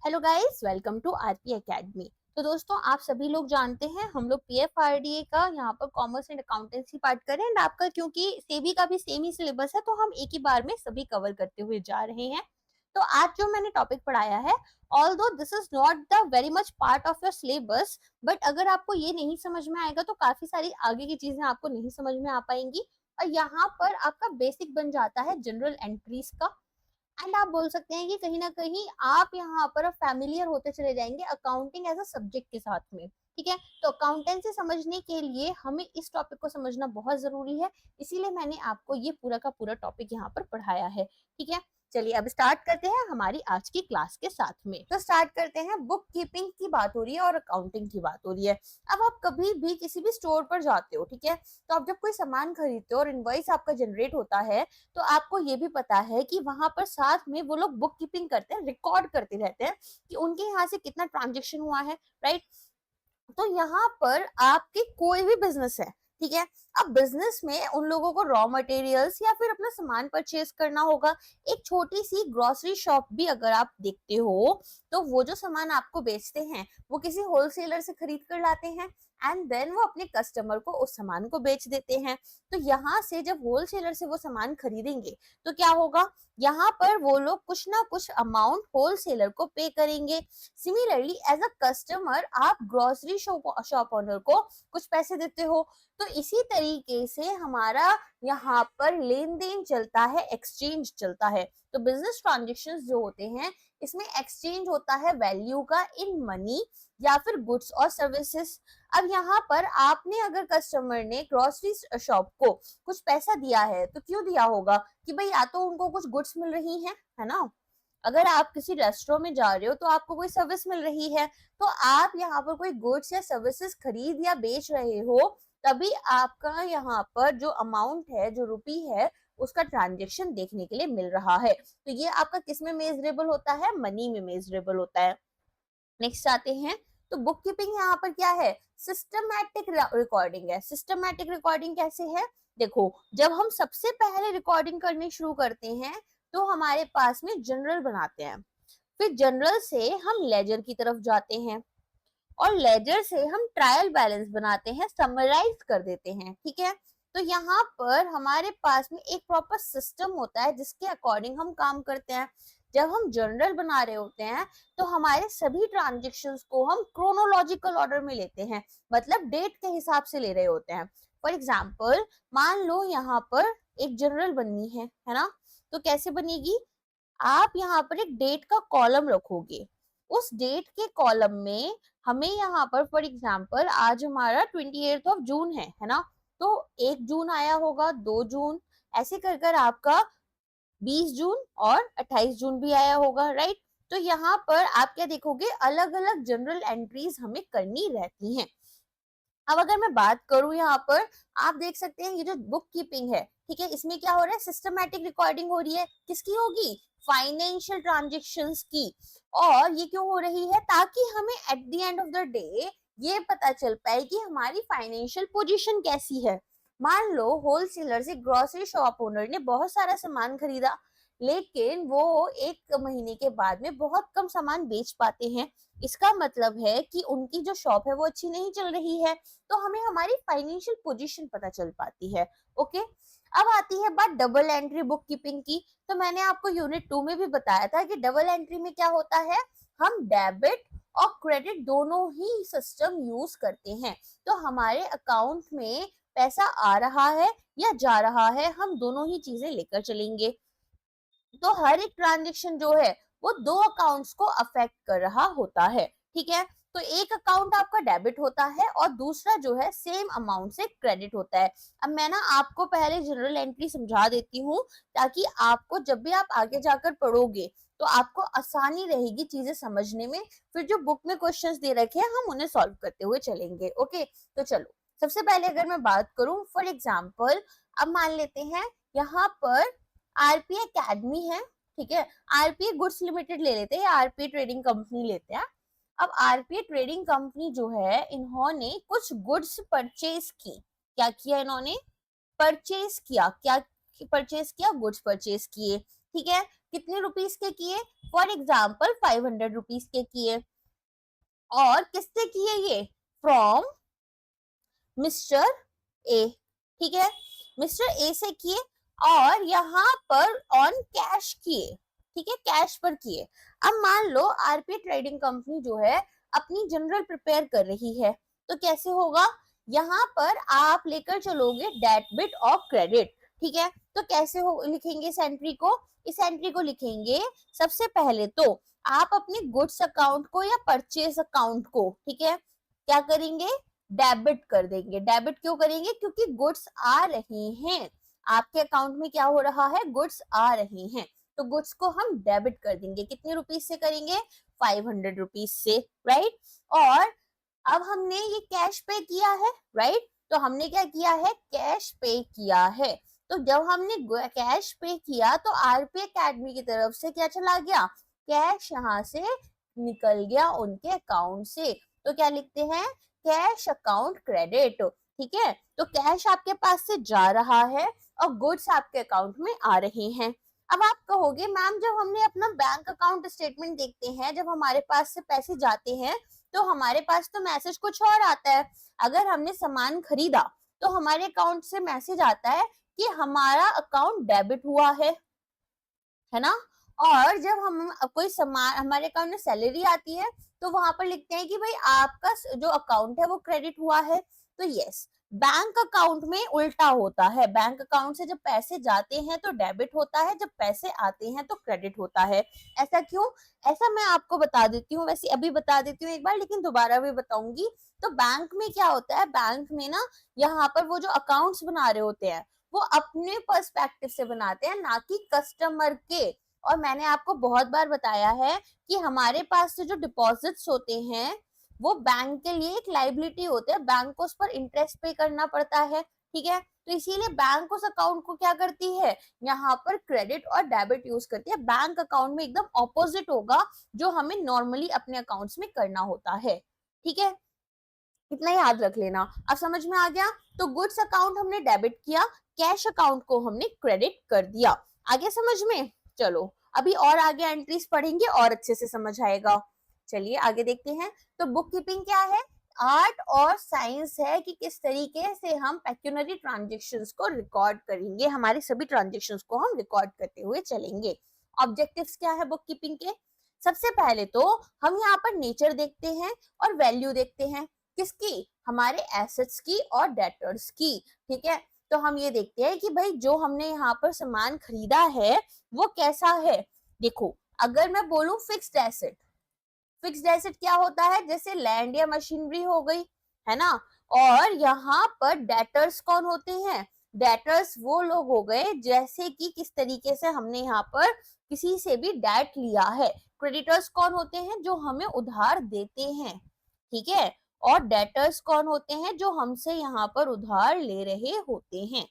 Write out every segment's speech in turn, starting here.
Hello guys, welcome to RP academy. तो दोस्तों, आप सभी लोग जानते हैं हम लोग पीएफआरडीए का यहाँ पर कॉमर्स एंड अकाउंटेंसी पार्ट करें एंड आपका क्योंकि सेबी का भी सेम ही सिलेबस है तो हम एक ही बार में सभी कवर करते हुए जा रहे हैं। तो आज जो मैंने टॉपिक पढ़ाया है, although this is not the very much part of your syllabus, but अगर आपको ये नहीं समझ में आएगा तो काफी सारी आगे की चीजें आपको नहीं समझ में आ पाएंगी। और यहाँ पर आपका बेसिक बन जाता है जनरल एंट्रीज का। एंड आप बोल सकते हैं कि कहीं ना कहीं आप यहाँ पर फैमिलियर होते चले जाएंगे अकाउंटिंग एज अ सब्जेक्ट के साथ में। ठीक है, तो अकाउंटेंसी समझने के लिए हमें इस टॉपिक को समझना बहुत जरूरी है, इसीलिए मैंने आपको ये पूरा का पूरा टॉपिक यहाँ पर पढ़ाया है। ठीक है, चलिए अब स्टार्ट करते हैं हमारी आज की क्लास के साथ में। तो स्टार्ट करते हैं, बुक कीपिंग की बात हो रही है और अकाउंटिंग की बात हो रही है। अब आप कभी भी किसी भी स्टोर पर जाते हो, ठीक है, तो आप जब कोई सामान खरीदते हो और इनवॉइस आपका जनरेट होता है, तो आपको ये भी पता है कि वहां पर साथ में वो लोग बुक कीपिंग करते हैं, रिकॉर्ड करते रहते हैं कि उनके यहाँ से कितना ट्रांजेक्शन हुआ है। राइट, तो यहाँ पर आपकी कोई भी बिजनेस है, ठीक है, अब बिजनेस में उन लोगों को रॉ मटेरियल्स या फिर अपना सामान परचेज करना होगा। एक छोटी सी ग्रोसरी शॉप भी अगर आप देखते हो, तो वो जो सामान आपको बेचते हैं वो किसी होलसेलर से खरीद कर लाते हैं एंड देन वो अपने कस्टमर को उस सामान को बेच देते हैं। तो यहाँ से जब होलसेलर से वो सामान खरीदेंगे तो क्या होगा, यहाँ पर वो लोग कुछ ना कुछ अमाउंट होलसेलर को पे करेंगे। सिमिलरली एज अ कस्टमर आप ग्रोसरी शॉप ओनर को कुछ पैसे देते हो। तो इसी तरीके से हमारा यहाँ पर लेन देन चलता है, एक्सचेंज चलता है। तो बिजनेस ट्रांजेक्शन्स जो होते हैं, इसमें एक्सचेंज होता है वैल्यू का इन मनी या फिर गुड्स और सर्विसेज। अब यहाँ पर आपने अगर कस्टमर ने ग्रोसरी शॉप को कुछ पैसा दिया है तो क्यों दिया होगा कि भाई या तो उनको कुछ गुड्स मिल रही है ना। अगर आप किसी रेस्टोरेंट में जा रहे हो तो आपको कोई सर्विस मिल रही है, तो आप यहाँ पर कोई गुड्स या सर्विसेज खरीद या बेच रहे हो, तभी आपका यहाँ पर जो अमाउंट है, जो रुपी है, उसका ट्रांजेक्शन देखने के लिए मिल रहा है। तो ये आपका किस में मेजरेबल होता है, मनी में मेजरेबल होता है। नेक्स्ट आते हैं, तो बुक कीपिंग यहाँ पर क्या है, सिस्टमैटिक रिकॉर्डिंग है। सिस्टमैटिक रिकॉर्डिंग कैसे है, देखो, जब हम सबसे पहले रिकॉर्डिंग करनी शुरू करते हैं तो हमारे पास में जनरल बनाते हैं, फिर जनरल से हम लेजर की तरफ जाते हैं और लेजर से हम ट्रायल बैलेंस बनाते हैं, समराइज कर देते हैं। ठीक है, तो यहाँ पर हमारे पास में एक प्रॉपर सिस्टम होता है जिसके अकॉर्डिंग हम काम करते हैं। जब हम जर्नल बना रहे होते हैं तो हमारे सभी ट्रांजेक्शन्स को हम क्रोनोलॉजिकल ऑर्डर में लेते हैं, मतलब डेट के हिसाब से ले रहे होते हैं। फॉर एग्जाम्पल, मान लो यहाँ पर एक जर्नल बननी है ना, तो कैसे बनेगी, आप यहाँ पर एक डेट का कॉलम रखोगे। उस डेट के कॉलम में हमें यहाँ पर फॉर एग्जाम्पल आज हमारा 28 जून है ना, तो 1 जून आया होगा, 2 जून, ऐसे कर कर आपका 20 जून और 28 जून भी आया होगा। राइट, तो यहाँ पर आप क्या देखोगे, अलग अलग जनरल एंट्रीज हमें करनी रहती हैं। अब अगर मैं बात करूं यहाँ पर, आप देख सकते हैं ये जो बुक कीपिंग है, ठीक है, इसमें क्या हो रहा है, सिस्टमैटिक रिकॉर्डिंग हो रही है, किसकी होगी, फाइनेंशियल ट्रांजेक्शन्स की। और ये क्यों हो रही है, ताकि हमें at the end of the day ये पता चल पाए कि हमारी फाइनेंशियल पोजीशन कैसी है। मान लो होलसेलर से ग्रोसरी शॉप ओनर ने बहुत सारा सामान खरीदा, लेकिन वो 1 महीने के बाद में बहुत कम सामान बेच पाते हैं। इसका मतलब है कि उनकी जो शॉप है वो अच्छी नहीं चल रही है, तो हमें हमारी फाइनेंशियल पोजीशन पता चल पाती है। ओके, अब आती है बात डबल एंट्री बुक कीपिंग की। तो मैंने आपको यूनिट 2 में भी बताया था कि डबल एंट्री में क्या होता है, हम डेबिट और क्रेडिट दोनों ही सिस्टम यूज करते हैं। तो हमारे अकाउंट में पैसा आ रहा है या जा रहा है, हम दोनों ही चीजें लेकर चलेंगे। तो हर एक ट्रांजेक्शन जो है वो दो अकाउंट्स को अफेक्ट कर रहा होता है। ठीक है, तो एक अकाउंट आपका डेबिट होता है और दूसरा जो है सेम अमाउंट से क्रेडिट होता है। अब मैं ना आपको पहले जनरल एंट्री समझा देती हूँ, ताकि आपको जब भी आप आगे जाकर पढ़ोगे तो आपको आसानी रहेगी चीजें समझने में। फिर जो बुक में क्वेश्चंस दे रखे हैं हम उन्हें सॉल्व करते हुए चलेंगे। ओके, तो चलो, सबसे पहले अगर मैं बात करूं, फॉर एग्जाम्पल, अब मान लेते हैं यहाँ पर आरपी एकेडमी है, ठीक है, आरपी गुड्स लिमिटेड ले लेते हैं, आरपी ट्रेडिंग कंपनी लेते हैं। अब आरपी ट्रेडिंग कंपनी जो है, इन्होंने कुछ गुड्स परचेज की। क्या किया इन्होंने, परचेज किया, क्या परचेज किया, गुड्स परचेज किए। ठीक है, कितने रुपीस के किए, फॉर एग्जाम्पल 500 रुपीस के किए, और किससे किए ये, फ्रॉम मिस्टर ए, ठीक है, मिस्टर ए से किए, और यहाँ पर ऑन कैश किए, ठीक है, कैश पर किए। अब मान लो आरपीए ट्रेडिंग कंपनी जो है अपनी जनरल प्रिपेयर कर रही है, तो कैसे होगा, यहाँ पर आप लेकर चलोगे डेबिट और क्रेडिट, ठीक है, तो कैसे हो लिखेंगे इस एंट्री को, इस एंट्री को लिखेंगे सबसे पहले तो आप अपने गुड्स अकाउंट को या परचेज अकाउंट को, ठीक है, क्या करेंगे, डेबिट कर देंगे। डेबिट क्यों करेंगे, क्योंकि गुड्स आ रहे हैं, आपके अकाउंट में क्या हो रहा है, गुड्स आ रहे हैं, तो गुड्स को हम डेबिट कर देंगे। कितने रुपीस से करेंगे, 500 रुपीस से, राइट। और अब हमने ये कैश पे किया है, राइट, तो हमने क्या किया है, कैश पे किया है। तो जब हमने कैश पे किया तो आरपीए एकेडमी की तरफ से क्या चला गया, कैश यहाँ से निकल गया उनके अकाउंट से, तो क्या लिखते हैं, कैश अकाउंट क्रेडिट, ठीक है, तो कैश आपके पास से जा रहा है और गुड्स आपके अकाउंट में आ रहे हैं। अब आप कहोगे मैम जब हमने अपना बैंक अकाउंट स्टेटमेंट देखते हैं, जब हमारे पास से पैसे जाते हैं तो हमारे पास तो मैसेज कुछ और आता है, अगर हमने सामान खरीदा तो हमारे अकाउंट से मैसेज आता है कि हमारा अकाउंट डेबिट हुआ है ना, और जब हम कोई सामान हमारे अकाउंट में सैलरी आती है तो वहां पर लिखते हैं कि भाई आपका जो अकाउंट है वो क्रेडिट हुआ है। तो यस, बैंक अकाउंट में उल्टा होता है, बैंक अकाउंट से जब पैसे जाते हैं तो डेबिट होता है, जब पैसे आते हैं तो क्रेडिट होता है। ऐसा क्यों, ऐसा मैं आपको बता देती हूँ, वैसे अभी बता देती हूँ एक बार, लेकिन दोबारा भी बताऊंगी। तो बैंक में क्या होता है, बैंक में ना यहाँ पर वो जो अकाउंट्स बना रहे होते हैं वो अपने पर्सपेक्टिव से बनाते हैं, ना कि कस्टमर के। और मैंने आपको बहुत बार बताया है कि हमारे पास से जो डिपॉजिट्स होते हैं वो बैंक के लिए एक लाइबिलिटी होते हैं, बैंक को उस पर इंटरेस्ट पे करना पड़ता है, ठीक है, तो इसीलिए बैंक उस अकाउंट को क्या करती है, यहाँ पर क्रेडिट और डेबिट यूज करती है। बैंक अकाउंट में एकदम ऑपोजिट होगा जो हमें नॉर्मली अपने अकाउंट्स में करना होता है, ठीक है, इतना याद रख लेना। अब समझ में आ गया, तो गुड्स अकाउंट हमने डेबिट किया, कैश अकाउंट को हमने क्रेडिट कर दिया। आगे समझ में, चलो अभी और आगे एंट्रीज पढ़ेंगे और अच्छे से समझ आएगा। चलिए आगे देखते हैं। तो बुक कीपिंग क्या है, आर्ट और साइंस है कि किस तरीके से हम पेक्यूनरी ट्रांजेक्शन्स को रिकॉर्ड करेंगे, हमारे सभी ट्रांजेक्शन्स को हम रिकॉर्ड करते हुए चलेंगे। ऑब्जेक्टिव्स क्या है बुक कीपिंग के, सबसे पहले तो हम यहाँ पर नेचर देखते हैं और वैल्यू देखते हैं, किसकी, हमारे एसेट्स की और डेटर्स की, ठीक है, तो हम ये देखते हैं कि भाई जो हमने यहाँ पर सामान खरीदा है वो कैसा है। देखो अगर मैं बोलूं फिक्स्ड एसेट, फिक्स्ड एसेट क्या होता है, जैसे लैंड या मशीनरी हो गई, है ना, और यहाँ पर डेटर्स कौन होते हैं, डेटर्स वो लोग हो गए जैसे कि किस तरीके से हमने यहाँ पर किसी से भी डेट लिया है। क्रेडिटर्स कौन होते हैं, जो हमें उधार देते हैं, ठीक है, और डेटर्स कौन होते हैं, जो हमसे यहाँ पर उधार ले रहे होते हैं।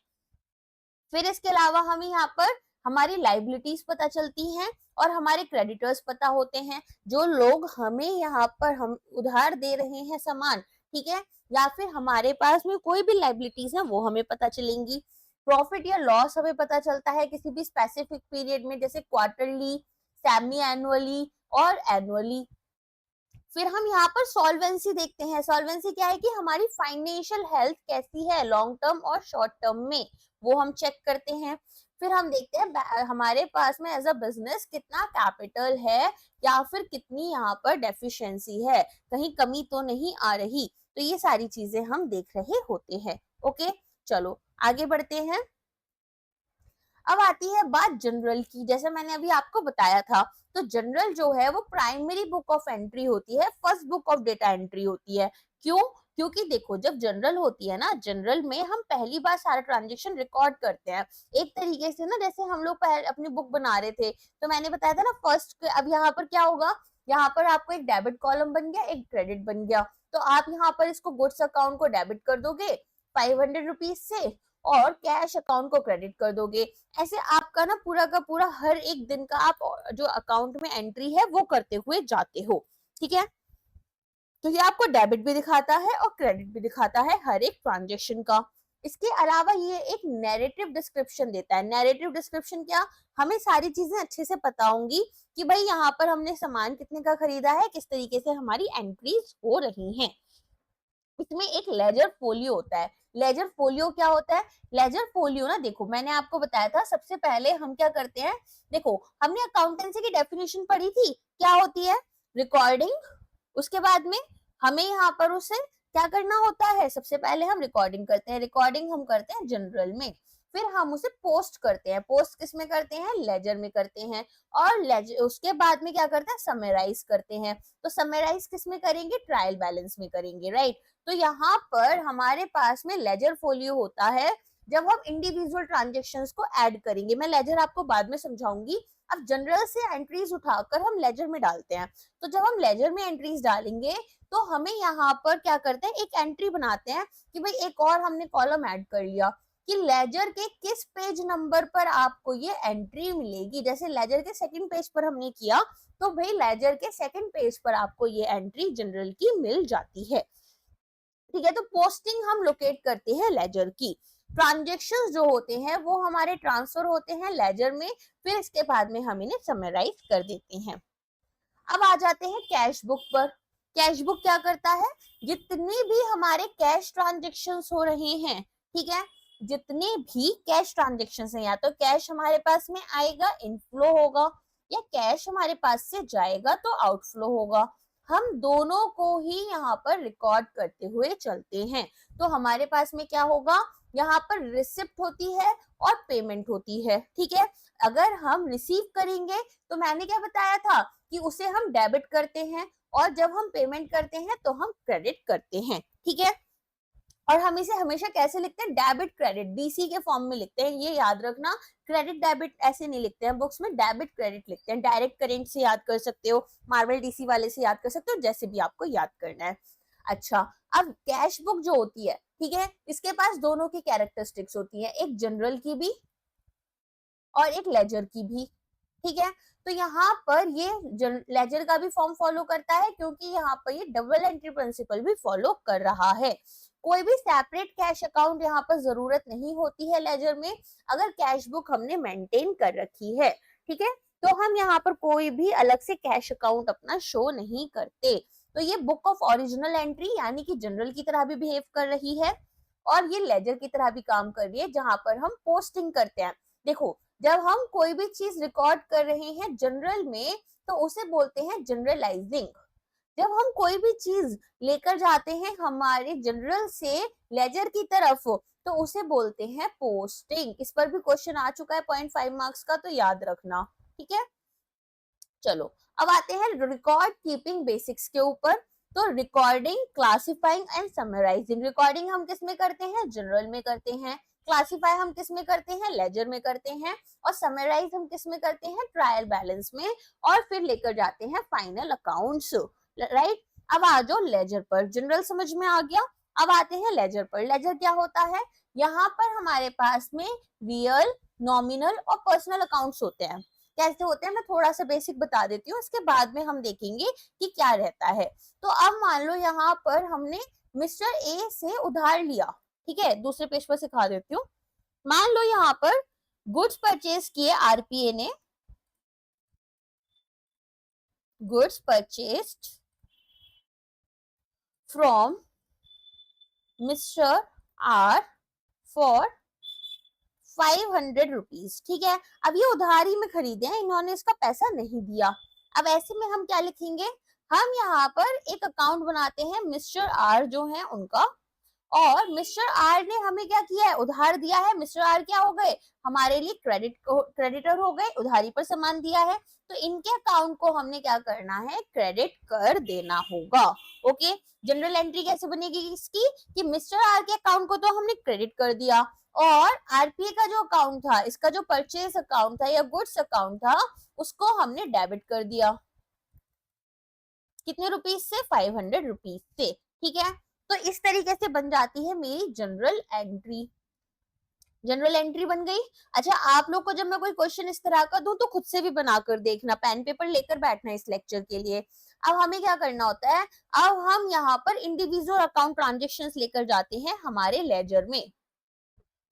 फिर इसके अलावा हमें यहाँ पर हमारी लाइबिलिटीज पता चलती हैं और हमारे क्रेडिटर्स पता होते हैं, जो लोग हमें यहाँ पर हम उधार दे रहे हैं सामान, ठीक है, या फिर हमारे पास में कोई भी लाइबिलिटीज है वो हमें पता चलेंगी। प्रॉफिट या लॉस हमें पता चलता है किसी भी स्पेसिफिक पीरियड में, जैसे क्वार्टरली, सेमी एनुअली और एनुअली। फिर हम यहाँ पर सॉल्वेंसी देखते हैं, सॉल्वेंसी क्या है कि हमारी फाइनेंशियल हेल्थ कैसी है लॉन्ग टर्म और शॉर्ट टर्म में, वो हम चेक करते हैं। फिर हम देखते हैं हमारे पास में एज अ बिजनेस कितना कैपिटल है या फिर कितनी यहाँ पर डेफिशिएंसी है, कहीं कमी तो नहीं आ रही, तो ये सारी चीजें हम देख रहे होते हैं। ओके चलो आगे बढ़ते हैं। अब आती है बात जनरल की, जैसे मैंने अभी आपको बताया था, तो जनरल जो है वो प्राइमरी बुक ऑफ एंट्री होती है, first book of data entry होती है। क्यों, क्योंकि देखो जब जनरल होती है ना, जनरल में हम पहली बार सारा ट्रांजेक्शन रिकॉर्ड करते हैं एक तरीके से ना, जैसे हम लोग पहले अपनी बुक बना रहे थे, तो मैंने बताया था ना फर्स्ट, अब यहाँ पर क्या होगा, यहाँ पर आपको एक डेबिट कॉलम बन गया, एक क्रेडिट बन गया, तो आप यहाँ पर इसको गुड्स अकाउंट को डेबिट कर दोगे 500 रुपीज से और कैश अकाउंट को क्रेडिट कर दोगे। ऐसे आपका ना पूरा का पूरा हर एक दिन का आप जो अकाउंट में एंट्री है वो करते हुए जाते हो, ठीक है, तो ये आपको डेबिट भी दिखाता है और क्रेडिट भी दिखाता है हर एक ट्रांजेक्शन का। इसके अलावा ये एक नैरेटिव डिस्क्रिप्शन देता है। नैरेटिव डिस्क्रिप्शन क्या, हमें सारी चीजें अच्छे से पता होंगी कि भाई यहाँ पर हमने सामान कितने का खरीदा है, किस तरीके से हमारी एंट्रीज हो रही हैं। इसमें एक लेजर फोलियो होता है। लेजर फोलियो क्या होता है? लेजर फोलियो ना, देखो मैंने आपको बताया था सबसे पहले हम क्या करते हैं, देखो हमने अकाउंटेंसी की डेफिनेशन पढ़ी थी, क्या होती है? रिकॉर्डिंग। उसके बाद में हमें यहाँ पर उसे क्या करना होता है, सबसे पहले हम रिकॉर्डिंग करते हैं। रिकॉर्डिंग हम करते हैं जनरल में, फिर हम उसे पोस्ट करते हैं। पोस्ट किस में करते हैं? लेजर में करते हैं। और लेजर उसके बाद में क्या करते हैं? समराइज करते हैं। तो समराइज किस में करेंगे? ट्रायल बैलेंस में करेंगे, राइट। तो यहाँ पर हमारे पास में लेजर फोलियो होता है जब हम इंडिविजुअल ट्रांजेक्शन्स को ऐड करेंगे। मैं लेजर आपको बाद में समझाऊंगी। अब जनरल से एंट्रीज उठाकर हम लेजर में डालते हैं। तो जब हम लेजर में एंट्रीज डालेंगे तो हमें यहाँ पर क्या करते हैं, एक एंट्री बनाते हैं कि भाई एक और हमने कॉलम ऐड कर लिया कि लेजर के किस पेज नंबर पर आपको ये एंट्री मिलेगी। जैसे लेजर के सेकंड पेज पर हमने किया तो भाई लेजर के सेकंड पेज पर आपको ये एंट्री जनरल की मिल जाती है, ठीक है। तो पोस्टिंग हम लोकेट करते हैं लेजर की। ट्रांजेक्शंस जो होते हैं वो हमारे ट्रांसफर होते हैं लेजर में, फिर इसके बाद में हम इन्हें समराइज कर देते हैं। अब आ जाते हैं कैश बुक पर। कैश बुक क्या करता है? जितने भी हमारे कैश ट्रांजेक्शंस हो रहे हैं, ठीक है, जितने भी कैश ट्रांजेक्शंस हैं, या तो कैश हमारे पास में आएगा इनफ्लो होगा, या कैश हमारे पास से जाएगा तो आउटफ्लो होगा। हम दोनों को ही यहाँ पर रिकॉर्ड करते हुए चलते हैं। तो हमारे पास में क्या होगा, यहाँ पर रिसिप्ट होती है और पेमेंट होती है, ठीक है। अगर हम रिसीव करेंगे तो मैंने क्या बताया था कि उसे हम डेबिट करते हैं, और जब हम पेमेंट करते हैं तो हम क्रेडिट करते हैं, ठीक है। और हम इसे हमेशा कैसे लिखते हैं? डेबिट क्रेडिट, डीसी के फॉर्म में लिखते हैं, ये याद रखना। क्रेडिट डेबिट ऐसे नहीं लिखते हैं बुक्स में, डेबिट क्रेडिट लिखते हैं। डायरेक्ट करेंट से याद कर सकते हो, मार्वल डीसी वाले से याद कर सकते हो, जैसे भी आपको याद करना है। अच्छा, अब कैश बुक जो होती है, ठीक है, इसके पास दोनों की कैरेक्टरिस्टिक्स होती है, एक जनरल की भी और एक लेजर की भी, ठीक है। तो यहाँ पर ये लेजर का भी फॉर्म फॉलो करता है, क्योंकि यहाँ पर ये डबल एंट्री प्रिंसिपल भी फॉलो कर रहा है। कोई भी सेपरेट कैश अकाउंट यहाँ पर जरूरत नहीं होती है लेजर में, अगर कैश बुक हमने मेंटेन कर रखी है, ठीक है। तो हम यहाँ पर कोई भी अलग से कैश अकाउंट अपना शो नहीं करते। तो ये बुक ऑफ ओरिजिनल एंट्री यानी कि जनरल की तरह भी बिहेव कर रही है, और ये लेजर की तरह भी काम कर रही है, जहां पर हम पोस्टिंग करते हैं। देखो, जब हम कोई भी चीज रिकॉर्ड कर रहे हैं जनरल में तो उसे बोलते हैं जनरलाइजिंग। जब हम कोई भी चीज लेकर जाते हैं हमारे जनरल से लेजर की तरफ तो उसे बोलते हैं पोस्टिंग। इस पर भी क्वेश्चन आ चुका है 0.5 मार्क्स का, तो याद रखना, ठीक है। चलो, अब आते हैं रिकॉर्ड कीपिंग बेसिक्स के ऊपर। तो recording, classifying and summarising. Recording हम किस में करते हैं? जनरल में करते हैं। क्लासिफाई हम किस में करते हैं? लेजर में करते हैं। और समराइज हम किस में करते हैं? ट्रायल बैलेंस में। और फिर लेकर जाते हैं फाइनल अकाउंट्स, राइट। अब आ जाओ लेजर पर। जनरल समझ में आ गया, अब आते हैं लेजर पर। लेजर क्या होता है? यहाँ पर हमारे पास में रियल, नॉमिनल और पर्सनल अकाउंट्स होते हैं। कैसे होते हैं मैं थोड़ा सा बेसिक बता देती हूँ, इसके बाद में हम देखेंगे कि क्या रहता है। तो अब मान लो यहाँ पर हमने मिस्टर ए से उधार लिया, ठीक है, दूसरे पेज पर सिखा देती हूँ। मान लो यहाँ पर गुड्स परचेज किए आरपीए ने, goods purchased from mister R for 500 rupees, ठीक है। अब ये उधारी में खरीदे हैं, इन्होंने इसका पैसा नहीं दिया। अब ऐसे में हम क्या लिखेंगे? हम यहाँ पर एक अकाउंट बनाते हैं मिस्टर आर जो है उनका, और मिस्टर आर ने हमें क्या किया है? उधार दिया है। मिस्टर आर क्या हो गए? हमारे लिए क्रेडिटर हो गए, उधारी पर सामान दिया है। तो इनके अकाउंट को हमने क्या करना है? क्रेडिट कर देना होगा, ओके। जनरल एंट्री कैसे बनेगी इसकी? कि मिस्टर आर के अकाउंट को तो हमने क्रेडिट कर दिया, और आरपीए का जो अकाउंट था, इसका जो परचेज अकाउंट था या गुड्स अकाउंट था, उसको हमने डेबिट कर दिया। कितने रुपीज से? 500 रुपीज से, ठीक है। तो इस तरीके से बन जाती है मेरी जनरल एंट्री। जनरल एंट्री बन गई। अच्छा, आप लोग को जब मैं कोई क्वेश्चन इस तरह का दूं तो खुद से भी बनाकर देखना, पेन पेपर लेकर बैठना इस लेक्चर के लिए। अब हमें क्या करना होता है? अब हम यहाँ पर इंडिविजुअल अकाउंट ट्रांजेक्शंस लेकर जाते हैं हमारे लेजर में।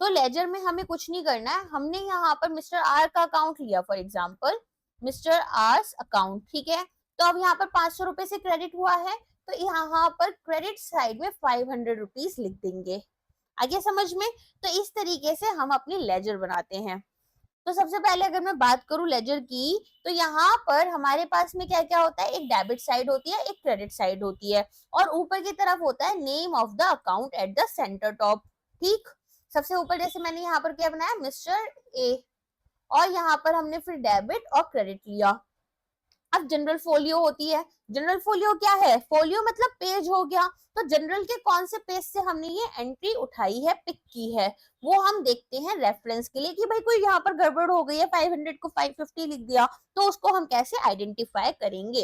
तो लेजर में हमें कुछ नहीं करना है, हमने यहाँ पर मिस्टर आर का अकाउंट लिया, for example mister R's account, ठीक है। तो अब यहाँ पर 500 रुपए से क्रेडिट हुआ है, तो यहाँ पर क्रेडिट साइड में 500 रुपीज लिख देंगे। आगे समझ में? तो इस तरीके से हम अपनी लेजर बनाते हैं। तो सबसे पहले अगर मैं बात करूं लेजर की, तो यहाँ पर हमारे पास में क्या क्या होता है, एक डेबिट साइड होती है, एक क्रेडिट साइड होती है, और ऊपर की तरफ होता है name of the account at the centre top. ठीक, सबसे ऊपर जैसे मैंने यहाँ पर क्या बनाया, मिस्टर ए, और यहाँ पर हमने फिर डेबिट और क्रेडिट लिया। अब जनरल फोलियो होती है, जनरल फोलियो क्या है, फोलियो मतलब पेज हो गया। तो जनरल के कौन से पेज से हमने ये एंट्री उठाई है, पिक की है, वो हम देखते हैं रेफरेंस के लिए कि भाई कोई यहाँ पर गड़बड़ हो गई है, 500 को 550 लिख दिया, तो उसको हम कैसे आइडेंटिफाई करेंगे।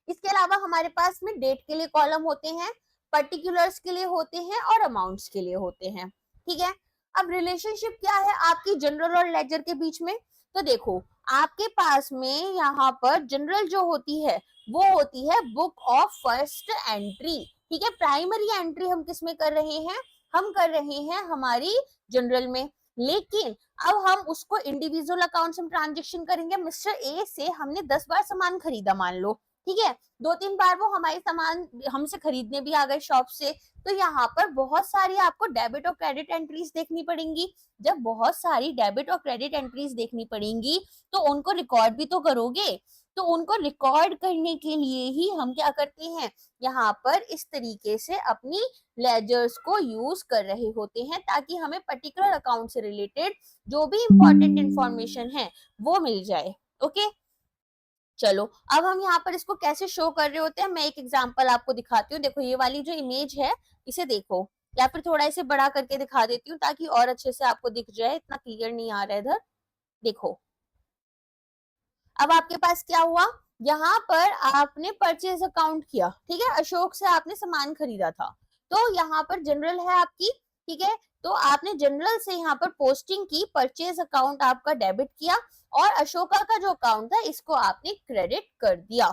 इसके अलावा हमारे पास में डेट के लिए कॉलम होते हैं, पर्टिकुलर्स के लिए होते हैं, और अमाउंट्स के लिए होते हैं। ठीक है, अब रिलेशनशिप क्या है आपकी जनरल और लेजर के बीच में, तो देखो आपके पास में यहाँ पर जनरल जो होती है वो होती है बुक ऑफ फर्स्ट एंट्री। ठीक है, प्राइमरी एंट्री हम किस में कर रहे हैं, हम कर रहे हैं हमारी जनरल में, लेकिन अब हम उसको इंडिविजुअल अकाउंट में ट्रांजेक्शन करेंगे। मिस्टर ए से हमने 10 बार सामान खरीदा मान लो, ठीक है, 2-3 बार वो हमारे सामान हमसे खरीदने भी आ गए शॉप से, तो यहाँ पर बहुत सारी आपको डेबिट और क्रेडिट एंट्रीज देखनी पड़ेंगी। जब बहुत सारी डेबिट और क्रेडिट एंट्रीज देखनी पड़ेंगी तो उनको रिकॉर्ड भी तो करोगे, तो उनको रिकॉर्ड करने के लिए ही हम क्या करते हैं, यहाँ पर इस तरीके से अपनी लेजर्स को यूज कर रहे होते हैं, ताकि हमें पर्टिकुलर अकाउंट से रिलेटेड जो भी इंपॉर्टेंट इंफॉर्मेशन है वो मिल जाए। ओके, चलो अब हम यहाँ पर इसको कैसे शो कर रहे होते हैं, मैं एक एग्जांपल आपको दिखाती हूँ। देखो ये वाली जो इमेज है इसे देखो, या फिर थोड़ा इसे बड़ा करके दिखा देती हूँ ताकि और अच्छे से आपको दिख जाए, इतना क्लियर नहीं आ रहा है इधर। देखो अब आपके पास क्या हुआ, यहाँ पर आपने परचेज अकाउंट किया, ठीक है, अशोक से आपने सामान खरीदा था, तो यहाँ पर जनरल है आपकी, ठीक है, तो आपने जनरल से यहाँ पर पोस्टिंग की, परचेज अकाउंट आपका डेबिट किया, और अशोका का जो अकाउंट था इसको आपने क्रेडिट कर दिया।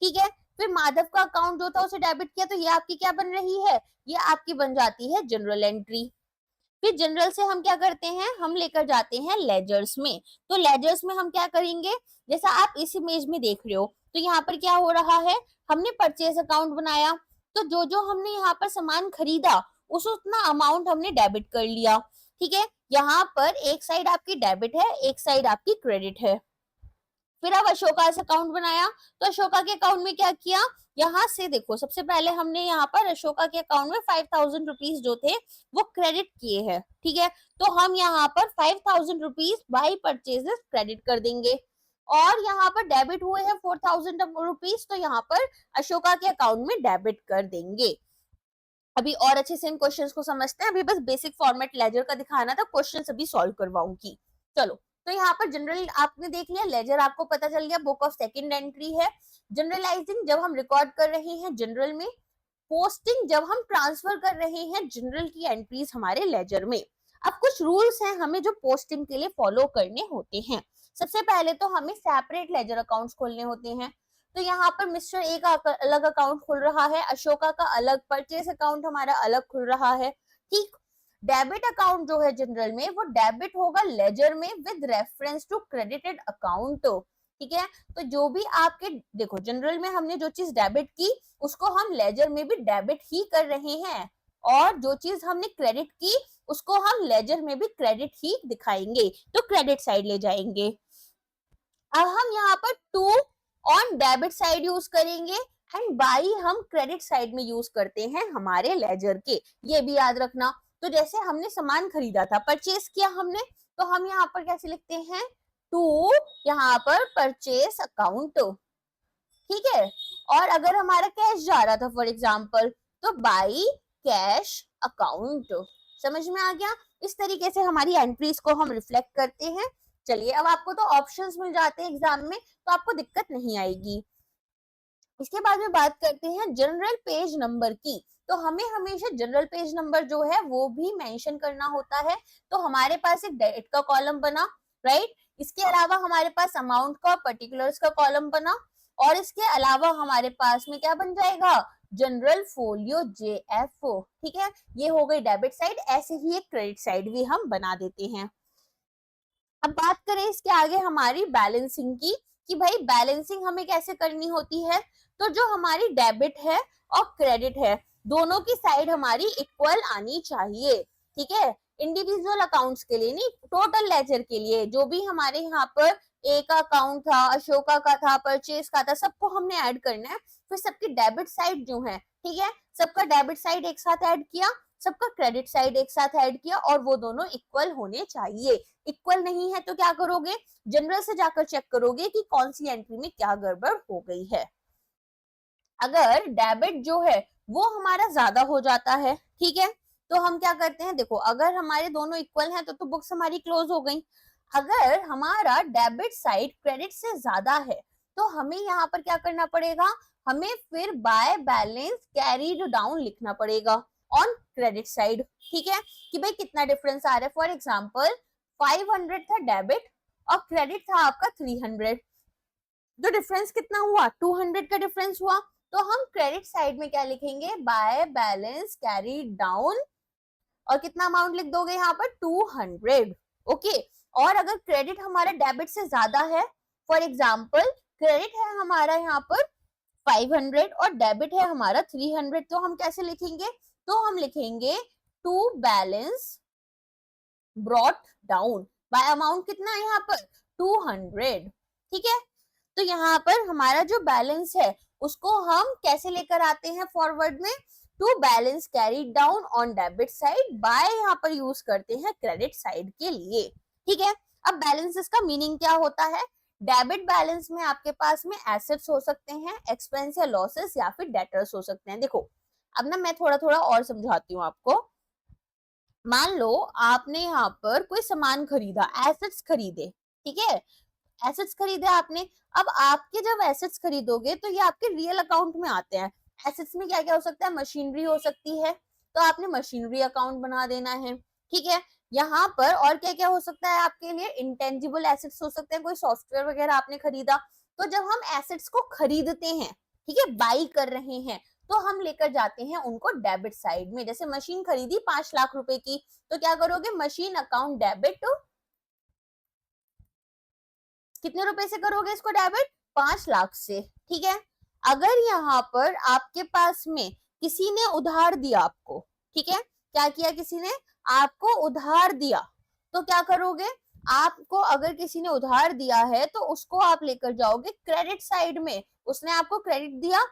ठीक है, फिर माधव का अकाउंट जो था उसे डेबिट किया, तो ये आपकी क्या बन रही है, ये आपकी बन जाती है जनरल एंट्री। फिर जनरल से हम क्या करते हैं, हम लेकर जाते हैं लेजर्स में। तो लेजर्स में हम क्या करेंगे, जैसा आप इस इमेज में देख रहे हो, तो यहाँ पर क्या हो रहा है, हमने परचेज अकाउंट बनाया, तो जो जो हमने यहाँ पर सामान खरीदा उस उतना अमाउंट हमने डेबिट कर लिया। ठीक है, यहाँ पर एक साइड आपकी डेबिट है, एक साइड आपकी क्रेडिट है। फिर अब अशोका से अकाउंट बनाया, तो अशोका के अकाउंट में क्या किया, यहाँ से देखो सबसे पहले हमने यहाँ पर अशोका के अकाउंट में 5000 रुपीज जो थे वो क्रेडिट किए हैं। ठीक है, तो हम यहाँ पर 5000 रुपीज बाई परचेजेस क्रेडिट कर देंगे, और यहाँ पर डेबिट हुए हैं 4000 रुपीज, तो यहाँ पर अशोका के अकाउंट में डेबिट कर देंगे। अभी और अच्छे से इन क्वेश्चंस को समझते हैं, अभी बस बेसिक फॉर्मेट लेजर का दिखाना था, क्वेश्चंस अभी सॉल्व करवाऊंगी। चलो, तो यहाँ पर जनरल आपने देख लिया, लेजर आपको पता चल गया, बुक ऑफ सेकंड एंट्री है। जनरलाइजिंग जब हम रिकॉर्ड कर रहे हैं जनरल में, पोस्टिंग जब हम ट्रांसफर कर रहे हैं जनरल की एंट्रीज हमारे लेजर में। अब कुछ रूल्स हैं हमें जो पोस्टिंग के लिए फॉलो करने होते हैं। सबसे पहले तो हमें सेपरेट लेजर अकाउंट्स खोलने होते हैं, तो यहाँ पर मिस्टर ए का अलग अकाउंट खुल रहा है, अशोका का अलग, परचेस अकाउंट हमारा अलग खुल रहा है। ठीक, डेबिट अकाउंट जो है जनरल में वो डेबिट होगा लेजर में with reference to credited account. ठीक है, तो जो भी आपके देखो जनरल में हमने जो चीज डेबिट की उसको हम लेजर में भी डेबिट ही कर रहे हैं, और जो चीज हमने क्रेडिट की उसको हम लेजर में भी क्रेडिट ही दिखाएंगे, तो क्रेडिट साइड ले जाएंगे। अब हम यहाँ पर to on debit side use करेंगे, एंड बाई हम क्रेडिट साइड में यूज करते हैं हमारे लेजर के, ये भी याद रखना। तो जैसे हमने सामान खरीदा था, परचेस किया हमने, तो हम यहाँ पर कैसे लिखते हैं, टू यहाँ पर परचेस अकाउंट। ठीक है, और अगर हमारा कैश जा रहा था फॉर एग्जाम्पल, तो बाई कैश अकाउंट। समझ में आ गया, इस तरीके से हमारी एंट्रीज को हम रिफ्लेक्ट करते हैं। चलिए अब आपको तो ऑप्शंस मिल जाते हैं एग्जाम में, तो आपको दिक्कत नहीं आएगी। इसके बाद में बात करते हैं जनरल पेज नंबर की, तो हमें हमेशा जनरल पेज नंबर जो है वो भी मेंशन करना होता है। तो हमारे पास एक डेट का कॉलम बना, राइट, इसके अलावा हमारे पास अमाउंट का, पर्टिकुलर्स का कॉलम बना, और इसके अलावा हमारे पास में क्या बन जाएगा, जनरल फोलियो JFO, ठीक है। ये हो गई डेबिट साइड। ऐसे ही एक क्रेडिट साइड भी हम बना देते हैं। अब बात करें इसके आगे हमारी बैलेंसिंग की, कि भाई बैलेंसिंग हमें कैसे करनी होती है। तो जो हमारी डेबिट है और क्रेडिट है, दोनों की साइड हमारी इक्वल आनी चाहिए, ठीक है। इंडिविजुअल अकाउंट्स के लिए नहीं, टोटल लेजर के लिए। जो भी हमारे यहाँ पर ए का अकाउंट था, अशोका का था, परचेज का था, सबको हमने ऐड करना है। फिर सबकी डेबिट साइड जो है, ठीक है, सबका डेबिट साइड एक साथ ऐड किया, सबका क्रेडिट साइड एक साथ ऐड किया, और वो दोनों इक्वल होने चाहिए। इक्वल नहीं है तो क्या करोगे, जनरल से जाकर चेक करोगे कि कौन सी एंट्री में क्या गड़बड़ हो गई है। अगर डेबिट जो है वो हमारा ज्यादा हो जाता है, ठीक है, तो हम क्या करते हैं, देखो अगर हमारे दोनों इक्वल हैं तो बुक्स हमारी क्लोज हो गई। अगर हमारा डेबिट साइड क्रेडिट से ज्यादा है तो हमें यहाँ पर क्या करना पड़ेगा, हमें फिर बाय बैलेंस कैरीड डाउन लिखना पड़ेगा ऑन क्रेडिट साइड, ठीक है, कि भाई कितना डिफरेंस आ रहा है। फॉर एग्जाम्पल 500 था डेबिट और क्रेडिट था आपका 300, तो डिफरेंस कितना हुआ, 200 का डिफरेंस हुआ। तो हम क्रेडिट साइड में क्या लिखेंगे, बाय बैलेंस कैरी डाउन, और कितना अमाउंट लिख दोगे यहाँ पर 200, ओके। और अगर क्रेडिट हमारा डेबिट से ज्यादा है, फॉर एग्जाम्पल क्रेडिट है हमारा यहाँ पर 500 और डेबिट है हमारा 300, तो हम कैसे लिखेंगे, तो हम लिखेंगे to balance brought down by amount कितना है यहाँ पर 200, ठीक है। तो यहाँ पर हमारा जो बैलेंस है उसको हम कैसे लेकर आते हैं फॉरवर्ड में, to balance carry down on debit side by, यहाँ पर यूज करते हैं क्रेडिट साइड के लिए, ठीक है। अब बैलेंसेस का मीनिंग क्या होता है, डेबिट बैलेंस में आपके पास में एसेट्स हो सकते हैं, एक्सपेंस या लॉसेस, या फिर डेटर्स हो सकते हैं। देखो अब ना मैं थोड़ा थोड़ा और समझाती हूँ आपको। मान लो आपने यहाँ पर कोई सामान खरीदा, एसेट्स खरीदे, ठीक है, एसेट्स खरीदे आपने। अब आपके जब एसेट्स खरीदोगे तो ये आपके रियल अकाउंट में आते हैं। एसेट्स में क्या क्या हो सकता है, मशीनरी हो सकती है, तो आपने मशीनरी अकाउंट बना देना है, ठीक है। यहाँ पर और क्या क्या हो सकता है आपके लिए, इंटेंजिबल एसेट्स हो सकते हैं, कोई सॉफ्टवेयर वगैरह आपने खरीदा। तो जब हम एसेट्स को खरीदते हैं, ठीक है, बाई कर रहे हैं, तो हम लेकर जाते हैं उनको डेबिट साइड में। जैसे मशीन खरीदी 5 लाख रुपए की, तो क्या करोगे, मशीन अकाउंट डेबिट, कितने रुपए से करोगे इसको डेबिट, 5 लाख से, ठीक है। अगर यहाँ पर आपके पास में किसी ने उधार दिया आपको, ठीक है, क्या किया, किसी ने आपको उधार दिया, तो क्या करोगे, आपको अगर किसी ने उधार दिया है तो उसको आप लेकर जाओगे क्रेडिट साइड में। उसने आपको क्रेडिट दिया,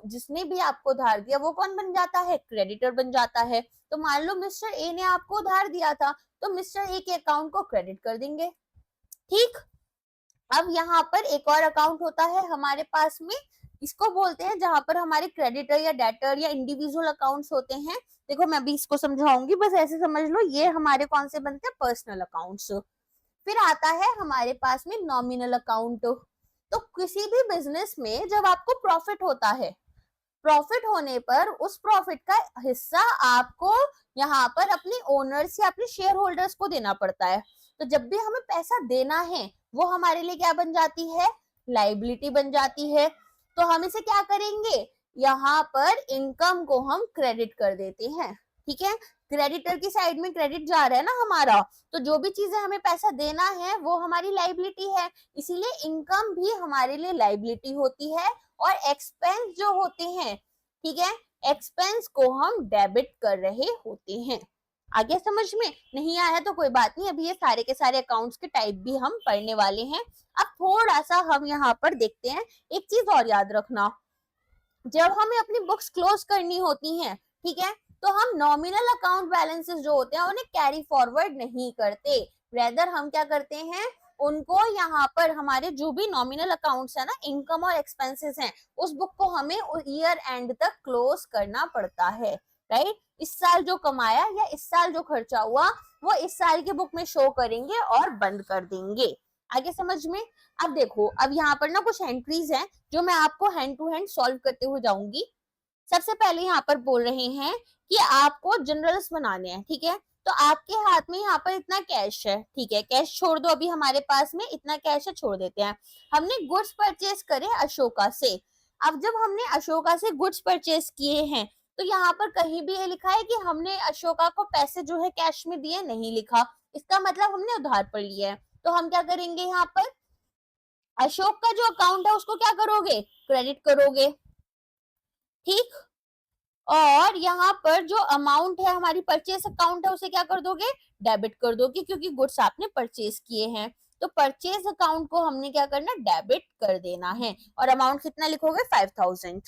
जिसने भी आपको उधार दिया वो कौन बन जाता है, क्रेडिटर बन जाता है। तो मान लो मिस्टर ए ने आपको उधार दिया था, तो मिस्टर ए के अकाउंट को क्रेडिट कर देंगे, ठीक। अब यहाँ पर एक और अकाउंट होता है हमारे पास में, इसको बोलते हैं जहां पर हमारे क्रेडिटर या डेटर या इंडिविजुअल अकाउंट्स होते हैं। देखो मैं अभी इसको समझाऊंगी, बस ऐसे समझ लो, ये हमारे कौन से बनते हैं, पर्सनल अकाउंट्स। फिर आता है हमारे पास में नॉमिनल अकाउंट। तो किसी भी बिजनेस में जब आपको प्रॉफिट होता है, प्रॉफिट होने पर उस प्रॉफिट का हिस्सा आपको यहाँ पर अपने ओनर्स या अपने शेयर होल्डर्स को देना पड़ता है। तो जब भी हमें पैसा देना है वो हमारे लिए क्या बन जाती है, लाइबिलिटी बन जाती है। तो हम इसे क्या करेंगे, यहाँ पर इनकम को हम क्रेडिट कर देते हैं, ठीक है। क्रेडिटर की साइड में क्रेडिट जा रहा है ना हमारा, तो जो भी चीजें हमें पैसा देना है वो हमारी लाइबिलिटी है, इसीलिए इनकम भी हमारे लिए लाइबिलिटी होती है। और एक्सपेंस जो होते हैं, ठीक है, एक्सपेंस को हम डेबिट कर रहे होते हैं। आगे समझ में नहीं आया तो कोई बात नहीं, अभी ये सारे के सारे अकाउंट्स के टाइप भी हम पढ़ने वाले हैं। अब थोड़ा सा हम यहाँ पर देखते हैं, एक चीज और याद रखना, जब हमें अपनी बुक्स क्लोज करनी होती हैं, ठीक है, तो हम नॉमिनल अकाउंट बैलेंसेस जो होते हैं उन्हें कैरी फॉरवर्ड नहीं करते, रेदर हम क्या करते हैं, उनको यहाँ पर हमारे जो भी नॉमिनल अकाउंट्स है ना, इनकम और एक्सपेंसेस हैं, उस बुक को हमें ईयर एंड तक क्लोज करना पड़ता है, राइट। इस साल जो कमाया या इस साल जो खर्चा हुआ वो इस साल की बुक में शो करेंगे और बंद कर देंगे। आगे समझ में। अब देखो, अब यहाँ पर ना कुछ एंट्रीज हैं जो मैं आपको हैंड टू हैंड सॉल्व करते हुए जाऊंगी। सबसे पहले यहाँ पर बोल रहे हैं कि आपको जनरल्स बनाने हैं, ठीक है। तो आपके हाथ में यहाँ पर इतना कैश है, ठीक है, कैश छोड़ दो, अभी हमारे पास में इतना कैश है, छोड़ देते हैं। हमने गुड्स परचेज करे अशोका से। अब जब हमने अशोका से गुड्स परचेज किए हैं, तो यहाँ पर कहीं भी ये लिखा है कि हमने अशोका को पैसे जो है कैश में दिए, नहीं लिखा। इसका मतलब हमने उधार पर लिया है। तो हम क्या करेंगे, यहाँ पर अशोक का जो अकाउंट है उसको क्या करोगे, क्रेडिट करोगे, ठीक। और यहाँ पर जो अमाउंट है हमारी परचेस अकाउंट है उसे क्या कर दोगे, डेबिट कर दोगे, क्योंकि गुड्स आपने परचेज किए हैं। तो परचेज अकाउंट को हमने क्या करना, डेबिट कर देना है। और अमाउंट कितना लिखोगे, 5000।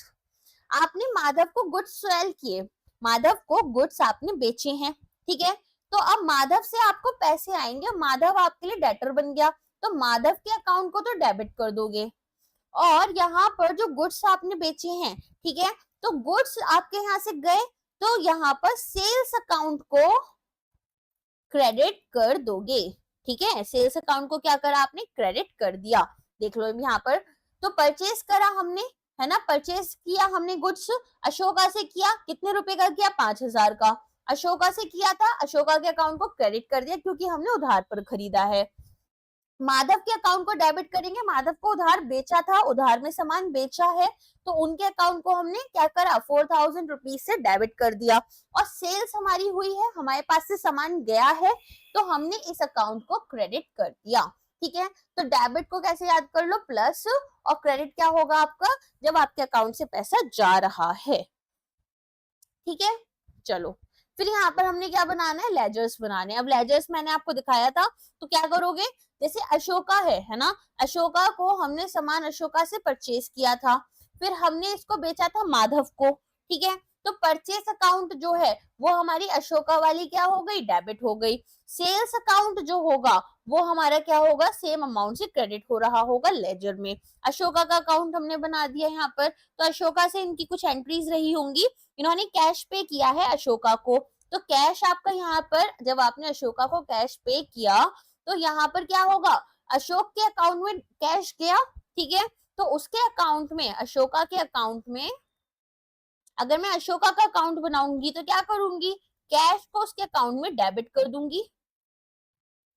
आपने माधव को गुड्स सेल किए, माधव को गुड्स आपने बेचे हैं, ठीक है। तो अब माधव से आपको पैसे आएंगे, माधव आपके लिए डेटर बन गया, तो माधव के अकाउंट को तो डेबिट कर दोगे। और यहाँ पर जो गुड्स आपने बेचे हैं, ठीक है, तो गुड्स आपके यहाँ से गए, तो यहाँ पर सेल्स अकाउंट को क्रेडिट कर दोगे, ठीक है। सेल्स अकाउंट को क्या करा आपने, क्रेडिट कर दिया। देख लो यहाँ पर, तो परचेज करा हमने, है ना, परचेज किया हमने गुड्स, अशोका से किया, कितने रुपए का किया, 5000 का। अशोका से किया था, अशोका के अकाउंट को क्रेडिट कर दिया क्योंकि हमने उधार पर खरीदा है। माधव के अकाउंट को डेबिट करेंगे, माधव को उधार बेचा था, उधार में सामान बेचा है, तो उनके अकाउंट को हमने क्या करा, 4000 रुपीज से डेबिट कर दिया। और सेल्स हमारी हुई है, हमारे पास से सामान गया है, तो हमने इस अकाउंट को क्रेडिट कर दिया, ठीक है। तो डेबिट को कैसे याद कर लो, प्लस, और क्रेडिट क्या होगा आपका, जब आपके अकाउंट से पैसा जा रहा है, ठीक है। चलो, फिर यहाँ पर हमने क्या बनाना है, लेजर्स बनाने। अब लेजर्स मैंने आपको दिखाया था, तो क्या करोगे, जैसे अशोका है ना, अशोका को हमने सामान अशोका से परचेज किया था, फिर हमने इसको बेचा था माधव को, ठीक है। तो परचेस अकाउंट जो है वो हमारी अशोका वाली क्या हो गई, डेबिट हो गई। सेल्स अकाउंट जो होगा वो हमारा क्या होगा, सेम अमाउंट से क्रेडिट हो रहा होगा लेजर में। अशोका का अकाउंट हमने बना दिया यहाँ पर, तो अशोका से इनकी कुछ एंट्रीज रही होंगी, इन्होंने कैश पे किया है अशोका को, तो कैश आपका यहाँ पर, जब आपने अशोका को कैश पे किया, तो यहाँ पर क्या होगा, अशोक के अकाउंट में कैश गया, ठीक है। तो उसके अकाउंट में, अशोका के अकाउंट में, अगर मैं अशोका का अकाउंट बनाऊंगी तो क्या करूंगी, कैश को उसके अकाउंट में डेबिट कर दूंगी,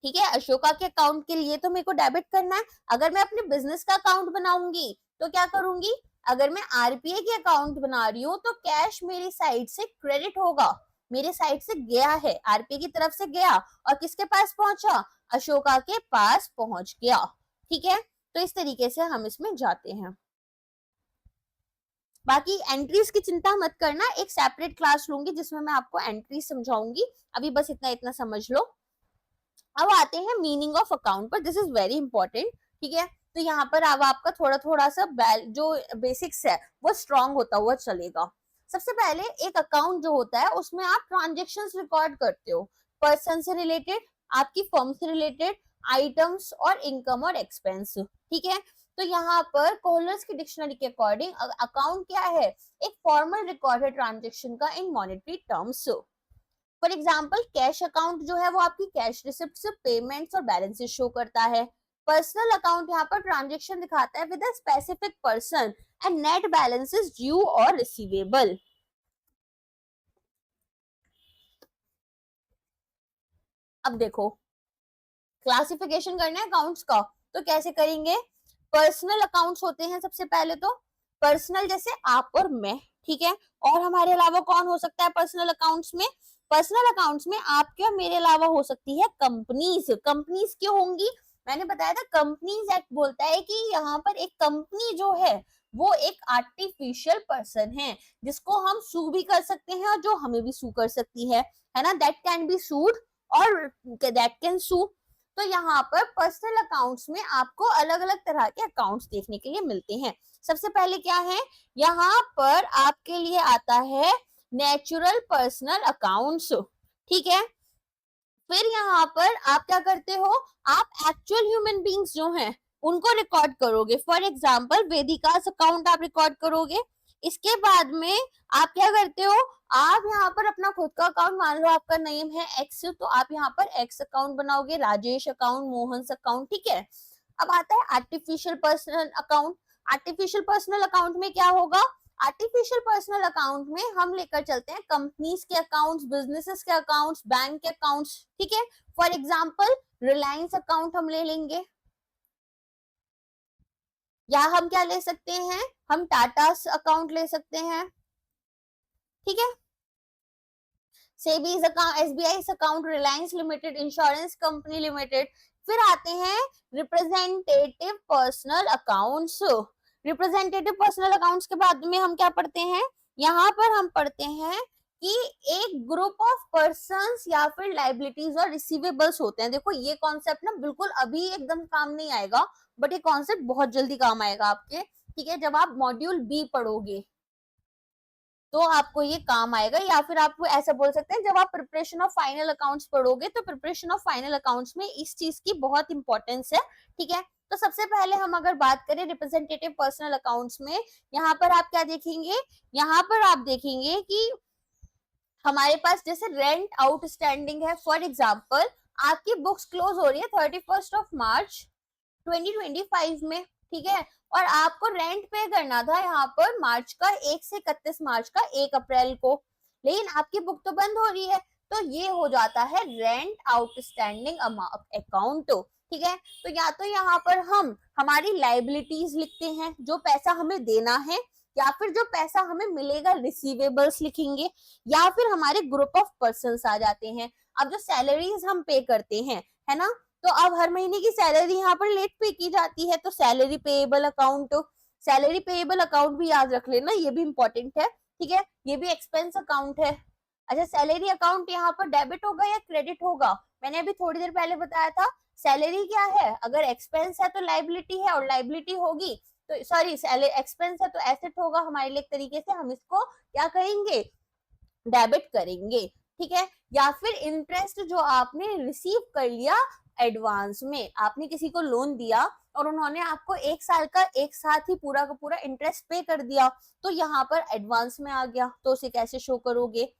ठीक है। अशोका के अकाउंट के लिए तो मेरे को डेबिट करना है। अगर मैं अपने बिजनेस का अकाउंट बनाऊंगी तो क्या करूंगी, अगर मैं आरपीए के अकाउंट बना रही हूँ तो कैश मेरी साइड से क्रेडिट होगा, मेरे साइड से गया है, आरपीए की तरफ से गया, और किसके पास पहुंचा, अशोका के पास पहुंच गया, ठीक है। तो इस तरीके से हम इसमें जाते हैं। बाकी एंट्रीज की चिंता मत करना, एक सेपरेट क्लास लूंगी जिसमें मैं आपको एंट्रीज समझाऊंगी, अभी बस इतना इतना समझ लो। अब आते हैं मीनिंग ऑफ अकाउंट पर, दिस इज वेरी इंपॉर्टेंट, ठीक है। तो यहाँ पर अब आपका थोड़ा थोड़ा सा जो बेसिक्स है वो स्ट्रॉन्ग होता हुआ चलेगा। सबसे पहले एक अकाउंट जो होता है उसमें आप ट्रांजेक्शन्स रिकॉर्ड करते हो, पर्सन से रिलेटेड, आपकी फर्म से रिलेटेड, आइटम्स और इनकम और एक्सपेंस, ठीक है। तो यहाँ पर कोहलर्स की डिक्शनरी के अकॉर्डिंग अकाउंट क्या है, एक फॉर्मल रिकॉर्ड है ट्रांजेक्शन का in monetary terms. For example cash account जो है वो आपकी कैश रिसिप्ट्स, पेमेंट्स और बैलेंसेस शो करता है। पर्सनल अकाउंट यहाँ पर ट्रांजेक्शन दिखाता है with a specific person and net balances due और रिसीवेबल। अब देखो, क्लासिफिकेशन करना है अकाउंट्स का, तो कैसे करेंगे, पर्सनल अकाउंट्स होते हैं सबसे पहले तो, पर्सनल जैसे आप और मैं, ठीक है। और हमारे अलावा कौन हो सकता है पर्सनल अकाउंट्स में, पर्सनल अकाउंट्स में आपके और मेरे अलावा हो सकती है कंपनीज। कंपनीज क्यों होंगी, मैंने बताया था कंपनीज एक्ट बोलता है कि यहाँ पर एक कंपनी जो है वो एक आर्टिफिशियल पर्सन है जिसको हम सू भी कर सकते हैं और जो हमें भी सू कर सकती है ना, दैट कैन बी सूड और दैट कैन सू। तो यहाँ पर पर्सनल अकाउंट्स में आपको अलग अलग तरह के अकाउंट्स देखने के लिए मिलते हैं। सबसे पहले क्या है, यहाँ पर आपके लिए आता है नेचुरल पर्सनल अकाउंट्स, ठीक है। फिर यहाँ पर आप क्या करते हो, आप एक्चुअल ह्यूमन बींग्स जो हैं उनको रिकॉर्ड करोगे। फॉर एग्जाम्पल वेदिकास अकाउंट आप रिकॉर्ड करोगे। इसके बाद में आप क्या करते हो, आप यहाँ पर अपना खुद का अकाउंट, मान लो आपका नेम है एक्स, तो आप यहाँ पर एक्स अकाउंट बनाओगे, राजेश अकाउंट, मोहन अकाउंट, ठीक है। अब आता है artificial personal account. Artificial personal account में क्या होगा, आर्टिफिशियल पर्सनल अकाउंट में हम लेकर चलते हैं कंपनीज के अकाउंट्स, बिजनेसेस के अकाउंट्स, बैंक के अकाउंट्स, ठीक है। फॉर एग्जांपल रिलायंस अकाउंट हम ले लेंगे, या हम क्या ले सकते हैं, हम टाटा अकाउंट ले सकते हैं, ठीक है, सेबीज account, SBI account, Reliance limited, insurance company limited. फिर आते हैं representative personal accounts. Representative personal accounts के बाद में हम क्या पढ़ते हैं, यहाँ पर हम पढ़ते हैं कि एक ग्रुप ऑफ पर्संस या फिर लाइबिलिटीज और रिसीवेबल्स होते हैं। देखो ये कॉन्सेप्ट ना बिल्कुल अभी एकदम काम नहीं आएगा, बट ये कॉन्सेप्ट बहुत जल्दी काम आएगा आपके, ठीक है, जब आप मॉड्यूल बी पढ़ोगे तो आपको ये काम आएगा। या फिर आप ऐसा बोल सकते हैं जब आप प्रिपरेशन ऑफ फाइनल अकाउंट्स पढ़ोगे तो प्रिपरेशन ऑफ फाइनल अकाउंट्स में इस चीज की बहुत इंपॉर्टेंस है, ठीक है। तो सबसे पहले हम अगर बात करें रिप्रेजेंटेटिव पर्सनल अकाउंट्स में, यहाँ पर आप क्या देखेंगे, यहाँ पर आप देखेंगे कि हमारे पास जैसे रेंट आउटस्टैंडिंग है, फॉर एग्जाम्पल आपकी बुक्स क्लोज हो रही है 31 मार्च 2025 में, ठीक है, और आपको रेंट पे करना था यहाँ पर मार्च का 1 से 31 मार्च का 1 अप्रैल को, लेकिन आपकी बुक तो बंद हो रही है, तो ये हो जाता है रेंट आउटस्टैंडिंग अकाउंट, ठीक है। तो या तो यहाँ पर हम हमारी लाइबिलिटीज लिखते हैं जो पैसा हमें देना है, या फिर जो पैसा हमें मिलेगा रिसीवेबल्स लिखेंगे, या फिर हमारे ग्रुप ऑफ पर्संस आ जाते हैं। अब जो सैलरीज हम पे करते हैं, है ना, तो अब हर महीने की सैलरी यहाँ पर लेट पे की जाती है, तो salary payable account, salary payable account भी याद रख लेना, ये भी इंपॉर्टेंट है, ठीक है, ये भी एक्सपेंस अकाउंट है। अच्छा, सैलरी अकाउंट यहाँ पर डेबिट होगा या क्रेडिट होगा, मैंने अभी थोड़ी देर पहले बताया था, सैलरी क्या है, अगर एक्सपेंस है तो लाइबिलिटी है, और लाइबिलिटी होगी तो सॉरी एक्सपेंस है तो एसेट होगा हमारे लिए, एक तरीके से हम इसको क्या कहेंगे, डेबिट करेंगे, ठीक है। या फिर इंटरेस्ट जो आपने रिसीव कर लिया एडवांस में, आपने किसी को लोन दिया और उन्होंने आपको 1 साल का एक साथ ही पूरा का पूरा इंटरेस्ट पे कर दिया, तो यहाँ पर एडवांस में आ गया, तो उसे कैसे शो करोगे।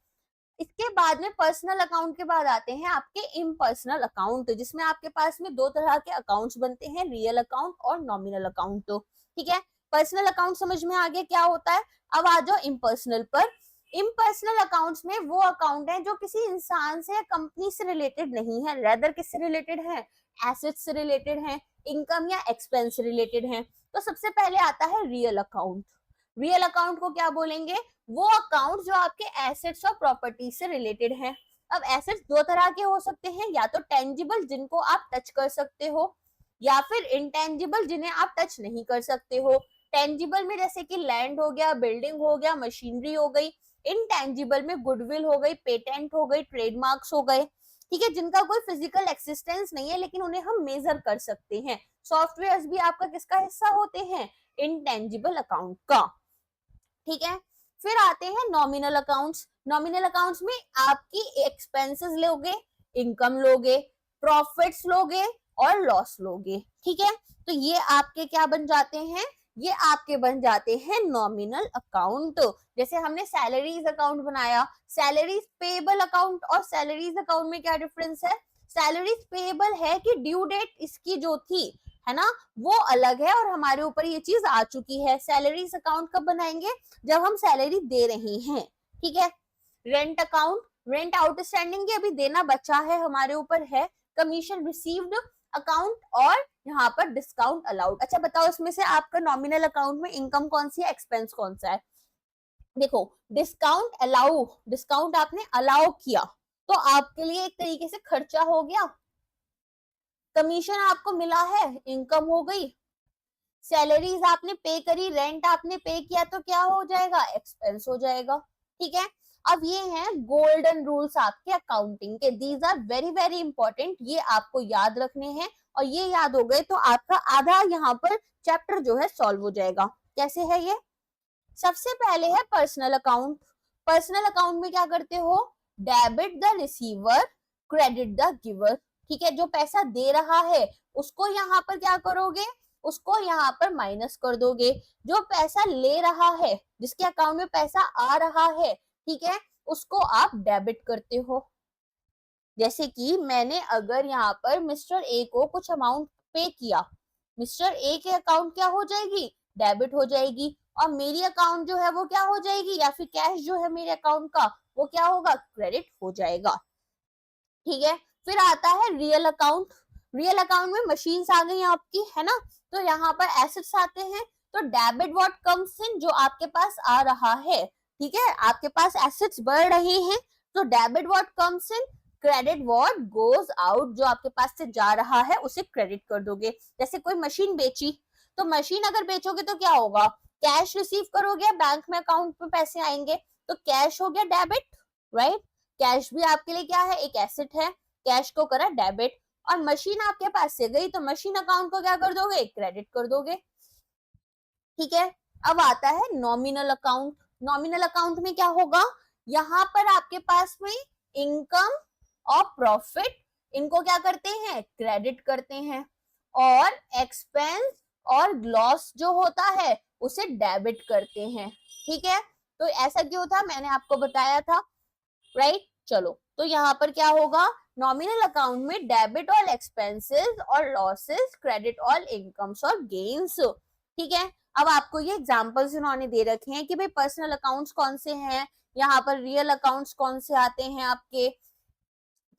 इसके बाद में पर्सनल अकाउंट के बाद आते हैं आपके इम्पर्सनल अकाउंट, जिसमें आपके पास में 2 तरह के अकाउंट्स बनते हैं, रियल अकाउंट और नॉमिनल अकाउंट, ठीक है। पर्सनल अकाउंट समझ में आ गया क्या होता है। अब आ जाओ इम्पर्सनल पर। इम्पर्सनल अकाउंट्स में वो अकाउंट है जो किसी इंसान से या कंपनी से रिलेटेड नहीं है, रेदर किससे रिलेटेड है, एसेट से रिलेटेड है, इनकम या एक्सपेंस से रिलेटेड है। तो सबसे पहले आता है रियल अकाउंट। रियल अकाउंट को क्या बोलेंगे, वो अकाउंट जो आपके एसेट्स और प्रॉपर्टी से रिलेटेड है। अब एसेट्स 2 तरह के हो सकते हैं, या तो टेंजिबल जिनको आप टच कर सकते हो, या फिर इंटेंजिबल जिन्हें आप टच नहीं कर सकते हो। टेंजिबल में जैसे कि लैंड हो गया, बिल्डिंग हो गया, मशीनरी हो गई। इनटेंजिबल में गुडविल हो गई, पेटेंट हो गई, ट्रेडमार्क्स हो गए, ठीक है, जिनका कोई फिजिकल एक्सिस्टेंस नहीं है लेकिन उन्हें हम मेजर कर सकते हैं। सॉफ्टवेयर्स भी आपका किसका हिस्सा होते हैं, इंटेंजिबल अकाउंट का, ठीक है। फिर आते हैं नॉमिनल अकाउंट्स। नॉमिनल अकाउंट्स में आपकी एक्सपेंसेस लोगे, इनकम लोगे, प्रॉफिट्स लोगे और लॉस लोगे, ठीक है। तो ये आपके क्या बन जाते हैं, ये आपके बन जाते हैं नॉमिनल अकाउंट। जैसे हमने सैलरीज अकाउंट बनाया, सैलरीज पेएबल अकाउंट और सैलरीज अकाउंट में क्या डिफरेंस है, सैलरीज पेएबल है कि ड्यू डेट इसकी जो थी, है ना, वो अलग है और हमारे ऊपर ये चीज आ चुकी है। सैलरीज अकाउंट कब बनाएंगे, जब हम सैलरी दे रहे हैं, ठीक है। रेंट अकाउंट, रेंट आउटस्टैंडिंग की अभी देना बचा है हमारे ऊपर है। कमीशन रिसीव्ड अकाउंट और यहाँ पर डिस्काउंट अलाउड। अच्छा बताओ इसमें से आपका नॉमिनल अकाउंट में इनकम कौन सी है, एक्सपेंस कौन सा है। देखो डिस्काउंट अलाउ, डिस्काउंट आपने अलाउ किया तो आपके लिए एक तरीके से खर्चा हो गया, कमीशन आपको मिला है, इनकम हो गई, सैलरीज आपने पे करी, रेंट आपने पे किया तो क्या हो जाएगा, एक्सपेंस हो जाएगा, ठीक है। अब ये हैं गोल्डन रूल्स आपके अकाउंटिंग के, these are very very important, ये आपको याद रखने हैं, और ये याद हो गए तो आपका आधा यहाँ पर चैप्टर जो है सॉल्व हो जाएगा। कैसे है ये, सबसे पहले है पर्सनल अकाउंट। पर्सनल अकाउंट में क्या करते हो, debit the receiver, credit the giver, ठीक है। जो पैसा दे रहा है उसको यहाँ पर क्या करोगे, उसको यहाँ पर माइनस कर दोगे। जो पैसा ले रहा है, जिसके अकाउंट में पैसा आ रहा है, ठीक है, उसको आप डेबिट करते हो। जैसे कि मैंने अगर यहाँ पर मिस्टर ए को कुछ अमाउंट पे किया, मिस्टर ए के अकाउंट क्या हो जाएगी, डेबिट हो जाएगी, और मेरी अकाउंट जो है वो क्या हो जाएगी, या फिर कैश जो है मेरे अकाउंट का वो क्या होगा, क्रेडिट हो जाएगा, ठीक है। फिर आता है रियल अकाउंट। रियल अकाउंट में मशीन्स आ गई आपकी, है ना, तो यहाँ पर एसेट्स आते हैं। तो डेबिट व्हाट कम्स इन, जो आपके पास आ रहा है, ठीक है, आपके पास एसेट्स बढ़ रहे हैं, तो debit what comes in, credit what goes out, जो आपके पास से जा रहा है उसे क्रेडिट कर दोगे। जैसे कोई मशीन बेची, तो मशीन अगर बेचोगे तो क्या होगा, कैश रिसीव करोगे, बैंक में अकाउंट में पैसे आएंगे, तो कैश हो गया डेबिट, राइट। कैश भी आपके लिए क्या है, एक एसेट है, कैश को करा डेबिट, और मशीन आपके पास से गई तो मशीन अकाउंट को क्या कर दोगे, क्रेडिट कर दोगे, ठीक है। अब आता है नॉमिनल अकाउंट। नॉमिनल अकाउंट में क्या होगा, यहाँ पर आपके पास में इनकम और प्रॉफिट, इनको क्या करते हैं, क्रेडिट करते हैं, और एक्सपेंस और लॉस जो होता है उसे डेबिट करते हैं, ठीक है। तो ऐसा क्यों था, मैंने आपको बताया था, राइट। चलो, तो यहाँ पर क्या होगा, नॉमिनल अकाउंट में डेबिट ऑल एक्सपेंसेस और लॉसेस, क्रेडिट ऑल इनकम्स और गेन्स, ठीक है। अब आपको ये एग्जांपल्स इन्होंने दे रखे हैं कि भाई पर्सनल अकाउंट्स कौन से हैं, यहाँ पर रियल अकाउंट्स कौन से आते हैं आपके,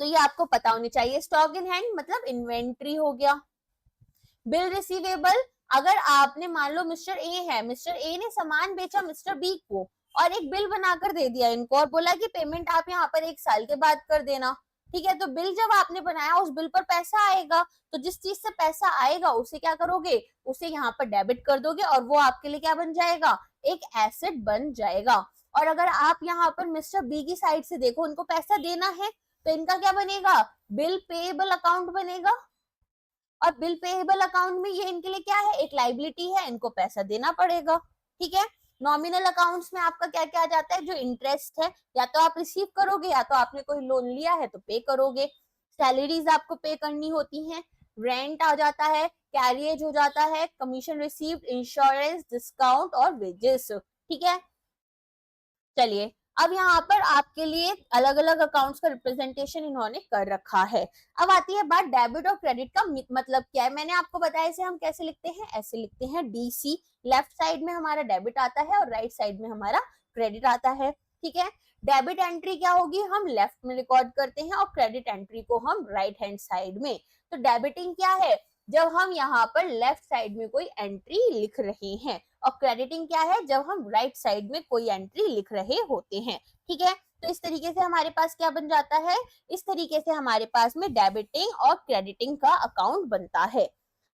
तो ये आपको पता होनी चाहिए। स्टॉक इन हैंड मतलब इन्वेंट्री हो गया। बिल रिसीवेबल, अगर आपने मान लो मिस्टर ए है, मिस्टर ए ने सामान बेचा मिस्टर बी को और एक बिल बनाकर दे दिया इनको और बोला कि पेमेंट आप यहाँ पर 1 साल के बाद कर देना, ठीक है। तो बिल जब आपने बनाया उस बिल पर पैसा आएगा, तो जिस चीज से पैसा आएगा उसे क्या करोगे, उसे यहाँ पर डेबिट कर दोगे और वो आपके लिए क्या बन जाएगा, एक एसेट बन जाएगा। और अगर आप यहाँ पर मिस्टर बी की साइड से देखो, उनको पैसा देना है, तो इनका क्या बनेगा, बिल पेएबल अकाउंट बनेगा। और बिल पेएबल अकाउंट में ये इनके लिए क्या है, एक लाइबिलिटी है, इनको पैसा देना पड़ेगा, ठीक है। नॉमिनल अकाउंट्स में आपका क्या क्या आ जाता है, जो इंटरेस्ट है, या तो आप रिसीव करोगे या तो आपने कोई लोन लिया है तो पे करोगे, सैलरीज आपको पे करनी होती हैं, रेंट आ जाता है, कैरियज हो जाता है, कमीशन रिसीव्ड, इंश्योरेंस, डिस्काउंट और वेजेस, ठीक है। चलिए, अब यहाँ पर आपके लिए अलग अलग अकाउंट्स का रिप्रेजेंटेशन इन्होंने कर रखा है। अब आती है बात डेबिट और क्रेडिट का मतलब क्या है। मैंने आपको बताया इसे हम कैसे लिखते हैं, ऐसे लिखते हैं डीसी, लेफ्ट साइड में हमारा डेबिट आता है और राइट साइड में हमारा क्रेडिट आता है, ठीक है। डेबिट एंट्री क्या होगी, हम लेफ्ट में रिकॉर्ड करते हैं और क्रेडिट एंट्री को हम राइट हैंड साइड में। तो डेबिटिंग क्या है, जब हम यहाँ पर लेफ्ट साइड में कोई एंट्री लिख रहे हैं, और क्रेडिटिंग क्या है, जब हम राइट साइड में कोई एंट्री लिख रहे होते हैं, ठीक है। तो इस तरीके से हमारे पास क्या बन जाता है, इस तरीके से हमारे पास में डेबिटिंग और क्रेडिटिंग का अकाउंट बनता है।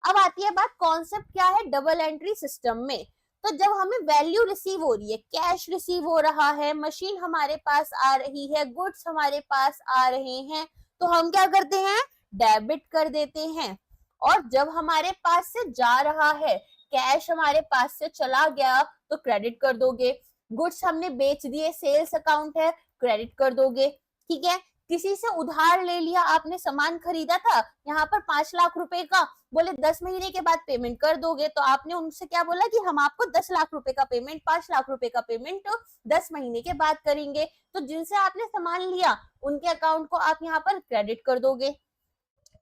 अब आती है बात, कॉन्सेप्ट क्या है डबल एंट्री सिस्टम में। तो जब हमें वैल्यू रिसीव हो रही है, कैश रिसीव हो रहा है, मशीन हमारे पास आ रही है, गुड्स हमारे पास आ रहे हैं, तो हम क्या करते हैं, डेबिट कर देते हैं। और जब हमारे पास से जा रहा है, कैश हमारे पास से चला गया, तो क्रेडिट कर दोगे। गुड्स हमने बेच दिए, सेल्स अकाउंट है, क्रेडिट कर दोगे, ठीक है। किसी से उधार ले लिया, आपने सामान खरीदा था यहाँ पर 5 लाख रुपए का, बोले 10 महीने के बाद पेमेंट कर दोगे, तो आपने उनसे क्या बोला कि हम आपको 10 लाख रुपए का पेमेंट, 5 लाख रुपए का पेमेंट 10 महीने के बाद करेंगे। तो जिनसे आपने सामान लिया उनके अकाउंट को आप यहाँ पर क्रेडिट कर दोगे,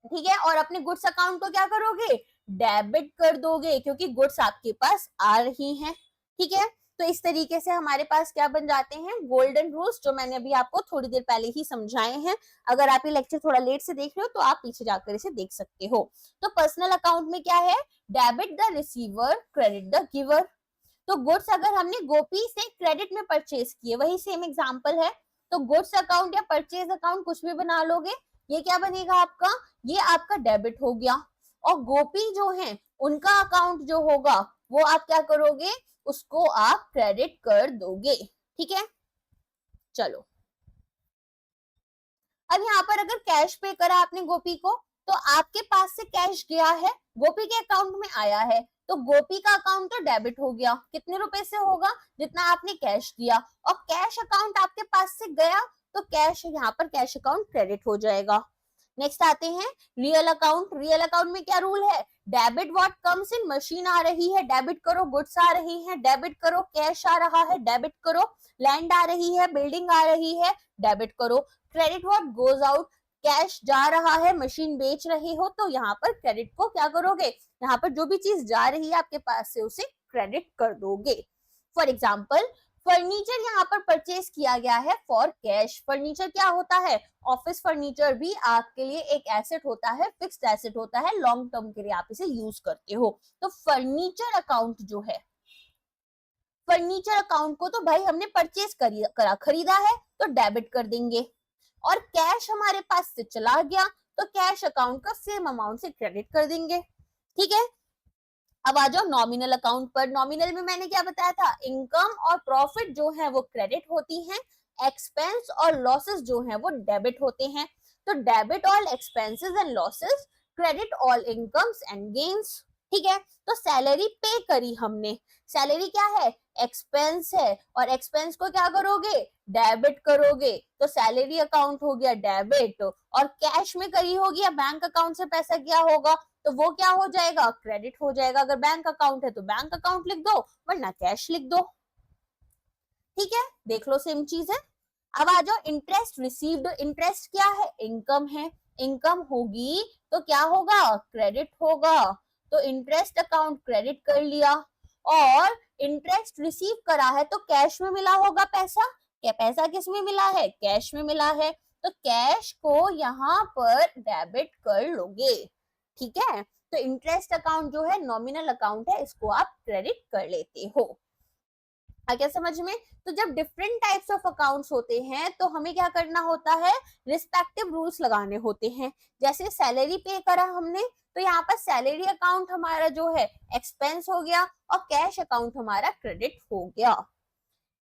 ठीक है। और अपने गुड्स अकाउंट को क्या करोगे, डेबिट कर दोगे, क्योंकि गुड्स आपके पास आ रही हैं, ठीक है। तो इस तरीके से हमारे पास क्या बन जाते हैं, गोल्डन रूल्स, जो मैंने अभी आपको थोड़ी देर पहले ही समझाए हैं। अगर आप ये लेक्चर थोड़ा लेट से देख रहे हो तो आप पीछे जाकर इसे देख सकते हो। तो पर्सनल अकाउंट में क्या है, debit the receiver, credit the giver. तो गुड्स अगर हमने गोपी से क्रेडिट में परचेज किए, वही सेम एग्जांपल है, तो गुड्स अकाउंट या परचेज अकाउंट कुछ भी बना लोगे, ये क्या बनेगा आपका, ये आपका डेबिट हो गया। और गोपी जो है उनका अकाउंट जो होगा वो आप क्या करोगे, उसको आप क्रेडिट कर दोगे, ठीक है। चलो, अब यहाँ पर अगर कैश पे करा आपने गोपी को, तो आपके पास से कैश गया है, गोपी के अकाउंट में आया है, तो गोपी का अकाउंट तो डेबिट हो गया, कितने रुपए से होगा, जितना आपने कैश दिया। और कैश अकाउंट आपके पास से गया, तो कैश यहाँ पर कैश अकाउंट क्रेडिट हो जाएगा। नेक्स्ट आते हैं रियल अकाउंट। रियल अकाउंट में क्या रूल है, debit what comes in, machine आ रही है, डेबिट करो, गुड्स आ रही हैं, डेबिट करो, कैश आ रहा है, डेबिट करो, लैंड आ रही है, बिल्डिंग आ रही है, डेबिट करो। Credit what goes out, cash जा रहा है, मशीन बेच रहे हो, तो यहाँ पर क्रेडिट को क्या करोगे, यहाँ पर जो भी चीज जा रही है आपके पास से उसे क्रेडिट कर दोगे। फॉर एग्जाम्पल फर्नीचर यहाँ पर परचेज किया गया है फॉर कैश। फर्नीचर क्या होता है? ऑफिस फर्नीचर भी आपके लिए एक एसेट होता है, फिक्स्ड एसेट होता है, लॉन्ग टर्म के लिए आप इसे यूज करते हो। तो फर्नीचर अकाउंट जो है, फर्नीचर अकाउंट को तो भाई हमने परचेज करा, खरीदा है तो डेबिट कर देंगे, और कैश हमारे पास से चला गया तो कैश अकाउंट का सेम अमाउंट से क्रेडिट कर देंगे। ठीक है, अब आ जाओ नॉमिनल अकाउंट पर। नॉमिनल में मैंने क्या बताया था? इनकम और प्रॉफिट जो है वो क्रेडिट होती हैं, एक्सपेंस और लॉसेस जो है वो डेबिट होते हैं। तो debit all expenses and losses, credit all incomes and gains. ठीक है, तो सैलरी पे करी हमने, सैलरी क्या है? एक्सपेंस है, और एक्सपेंस को क्या करोगे? डेबिट करोगे, तो सैलरी अकाउंट हो गया डेबिट, और कैश में करी होगी या बैंक अकाउंट से पैसा क्या होगा तो वो क्या हो जाएगा? क्रेडिट हो जाएगा। अगर बैंक अकाउंट है तो बैंक अकाउंट लिख दो, वरना कैश लिख दो। ठीक है, देख लो सेम चीज है। अब आ जाओ इंटरेस्ट रिसीव्ड। इंटरेस्ट क्या है? इनकम है, इनकम होगी तो क्या होगा? क्रेडिट होगा, तो इंटरेस्ट अकाउंट क्रेडिट कर लिया। और इंटरेस्ट रिसीव करा है तो कैश में मिला होगा पैसा, क्या पैसा किस में मिला है? कैश में मिला है, तो कैश को यहाँ पर डेबिट कर लोगे। ठीक है, तो इंटरेस्ट अकाउंट जो है नॉमिनल अकाउंट है, इसको आप क्रेडिट कर लेते हो। आ गया समझ में? तो जब डिफरेंट टाइप्स ऑफ अकाउंट्स होते हैं तो हमें क्या करना होता है? रिस्पेक्टिव रूल्स लगाने होते हैं। जैसे सैलरी पे करा हमने, तो यहाँ पर सैलरी अकाउंट हमारा जो है एक्सपेंस हो गया, और कैश अकाउंट हमारा क्रेडिट हो गया।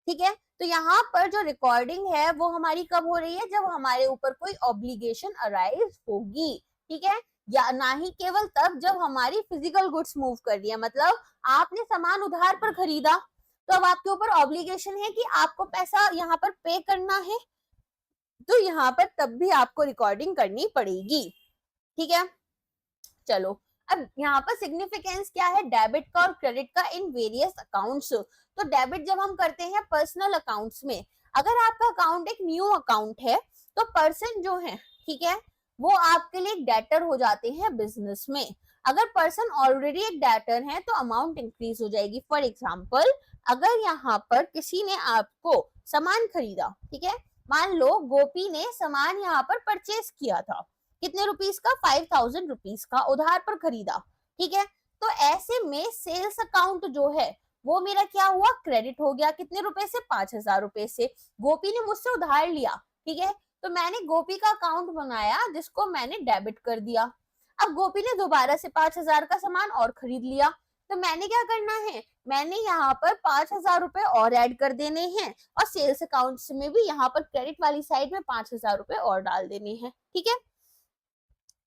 ठीक है, तो यहाँ पर जो रिकॉर्डिंग है वो हमारी कब हो रही है? जब हमारे ऊपर कोई ऑब्लिगेशन अराइज होगी। ठीक है, या ना ही केवल तब जब हमारी फिजिकल गुड्स मूव कर रही है, मतलब आपने सामान उधार पर खरीदा तो अब आपके ऊपर ऑब्लिगेशन है कि आपको पैसा यहाँ पर पे करना है, तो यहाँ पर तब भी आपको रिकॉर्डिंग करनी पड़ेगी। ठीक है, चलो अब यहाँ पर सिग्निफिकेंस क्या है डेबिट का और क्रेडिट का इन वेरियस अकाउंट्स। तो डेबिट जब हम करते हैं पर्सनल अकाउंट्स में, अगर आपका अकाउंट एक न्यू अकाउंट है तो पर्सन जो है, ठीक है, वो आपके लिए एक डेटर हो जाते हैं बिजनेस में। अगर पर्सन ऑलरेडी एक डेटर है तो अमाउंट इंक्रीज हो जाएगी। फॉर एग्जाम्पल, अगर यहाँ पर किसी ने आपको सामान खरीदा, ठीक है, मान लो गोपी ने सामान यहाँ पर परचेज किया था, कितने रुपीस का? 5000 रुपीस का, उधार पर खरीदा। ठीक है, तो ऐसे में सेल्स अकाउंट जो है वो मेरा क्या हुआ? क्रेडिट हो गया। कितने रुपए से? 5000 रुपए से। गोपी ने मुझसे उधार लिया, ठीक है, तो मैंने गोपी का अकाउंट बनाया जिसको मैंने डेबिट कर दिया। अब गोपी ने दोबारा से 5000 का सामान और खरीद लिया, तो मैंने क्या करना है? मैंने यहाँ पर 5000 रुपए और ऐड कर देने हैं, और सेल्स अकाउंट में भी यहाँ पर क्रेडिट वाली साइड में 5000 रुपए और डाल देने हैं। ठीक है,